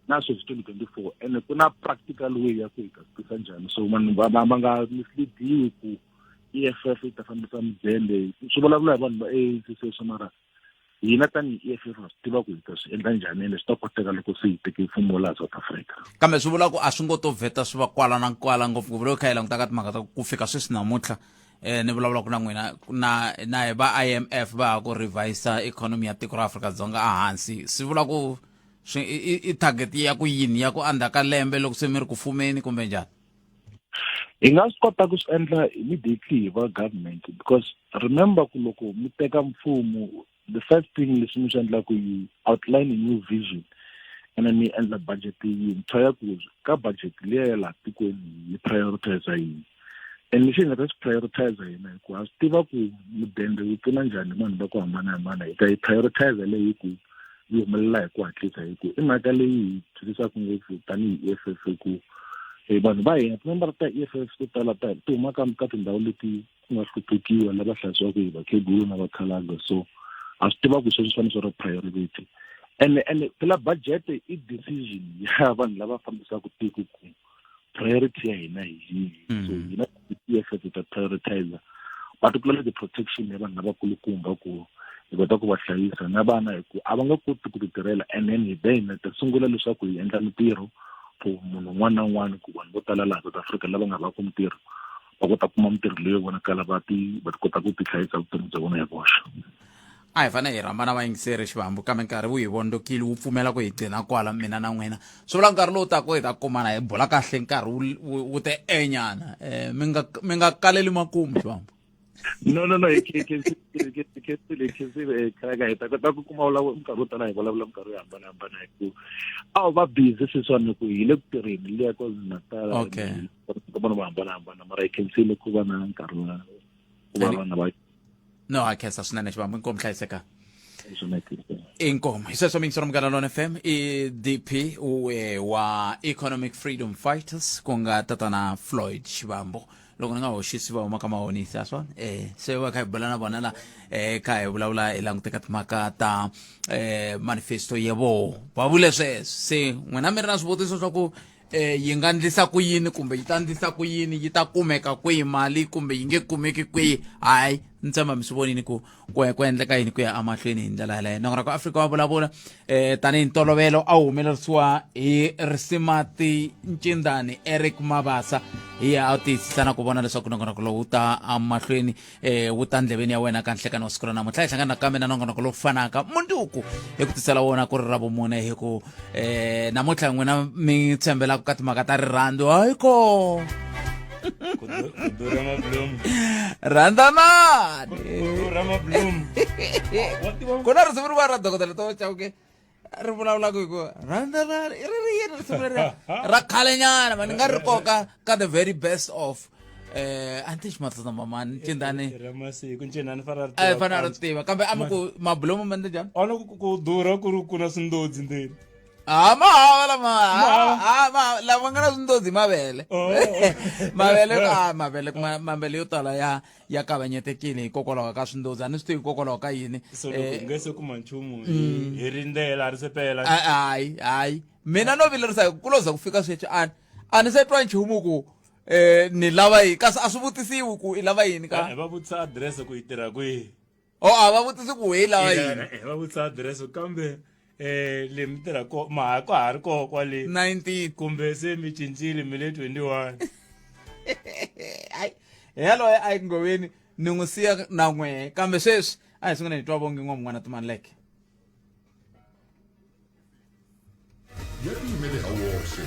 na sweswi 2024 and ku na practical way ya ku hi ta njhani so vanhu va nga misleadiwi ku EFF yi ta fambisa muzende swi vulavula hi vanhu va ANC sweswo mara hina tanihi EFF swi tiva ku hi ta swi endla njhani ende swi ta koteka loko se hi teke mfumo laha South Africa kambe swi vula ku a swi ngo to vheta swi va kwala na kwala ngopfungopfu loko kha hi languta ka timhaka ta ku fika sweswi namuntlha ni vulavula ku na n'wina na hi va IMF va ha ku revisa economy ya tiko ra Afrika-Dzonga ehansi swi vula ku i target ya ku yini ya ku andza ka lembe loko se mi ri ku fumeni kumbe njhani hi nga swi kota ku swi endla immediately hi va government because remember ku loko mi teka mfumo the first thing leswi mi swi endlaku yi outline a new vision and then mi endla budget yintshwa ya ku ka budget liya ya laha tikweni yi prioritize yini and lexi hi nga ta swi prioritize hina hi ku ha swi tiva ku mudende wu pfuna njhani vanhu va ku hambanahambana hi ta yi prioritize leyi ku yi humelela hi ku hatlisa hi ku i mhaka leyi hi twisisaka ngopfu tanihi EFF ku vanhu va hina timembara ta EFF to tala ti huma ka tindhawu leti ku nga hluphekiwa lava hlayisiwaka hi vakhegulu na vakhalaza so a swi tiva ku sweswi swi ri priority and phela budget i decision ya vanhu lava fambisaka tiko ku priority ya hina hi yihi so hina EFF ta prioritize particularly the protection ya vanhu lavakulukumba ku hi kota ku va hlayisa na vana hi ku a va nga koti ku titirhela and then hi then ta sungula leswaku hi endla mitirho for munhu un'wana na un'wana ku vanhu vo tala laha South Africa lava nga va ku mitirho va kota ku kuma mitirho leyo vonakala va kota ku ti hlayisa vutomi bya vona hi voxe a hi fanele hi rhambana vayingiseri Shivambu kambe nkarhi wu hi vondokile wu pfumela ku hi ghina kwala mina na n'wina swi vula nkarhi lowu tako hi ta kumana hi bula kahle nkarhi wu te enyana mi nga kaleli makumu Shivambu no khaga hi ta kota ku kuma nkarhi wo tala hi vulavula nkarhi yo hambanahambana hi ku a va busy sweswani ku hi le ku tirheni liya KwaZulu-Natal ku vanhu vo hambanahambana mara hi khensile ku va na nkarhi ku va vana va no a khensa swinene Shivambu inkomu hlayiseka inkomu hi sweswo mingisero Munghana Lonene FM i DP wa Economic Freedom Fighters ku nga tatana Floyd Shivambu loko ni nga hoxisi va huma ka mahonisi swona se va kha hi bula na vona la kha hi vulavula hi langute ka timhaka ta manifesto ya vo va vule sweswo se n'wina mi ri na swivutiso swa ku yi nga ndlisa ku yini kumbe yi ta ndlisa ku yini yi ta kumeka kwihi mali kumbe yi nge kumeki kwihi hayi ni tshemba mi swi vonini ku endleka yini ku ya emahlweni hi ndlela yaleyo nangona ku Afrika wa vulavula tanihi ntolovelo a humelerisiwa hi Risimati Ncindani Eric Mabasa hi ya a tiyisisa na ku vona leswaku nongonoko lowu ta emahlweni wu ta ndleveni ya wena ka nhlekani wa siku ra namuntlha hi hlangana nakambe na nongonoko lowu fanaka munduku hi ku tisela wona ku ri Ravumune hi ku namuntlha n'wina mi tshembelaka ka timhaka ta rirhandzu hayiko rhandza mani ku na risimu rin'wana ra dokodela to chauke ri vulavulaka hi ku rhandza mani i ri yini risimu leri ra khalenyana mani nga ri koka ka the very best of anti ximatsatsa mamani Ncindani fana ri tiva kambe a mi ku mabulomu mende njhani ona ku durha ku ri ku na swindodzi ndzeni lava nga na swindodzi mavele mavele yo tala ya kavanyetekile hikokwalaho ka swindodzi a ni swi tivi hikokwalaho ka yini nge se kuma nchumu hi rindzela ri se pela hayi mina no vilerisa ku loza ku fika sweswi a ni se twa nchumu ku ni lava yini kasi a swi vutisiwi ku i lava yini ka va vutisa adirese ku yi tirha kwihi a va vutisi ku hi lava yini va vutisa adirese kambe le mi tirha ko maha ko ha ri koho kwale 19 kumbe se mi cincile mi le 21 hayi hello Ike Ngobeni ni n'wi siya na n'we kambe sweswi a hi sungula hi twa vonge n'wana Timanleke ya timele hawoxe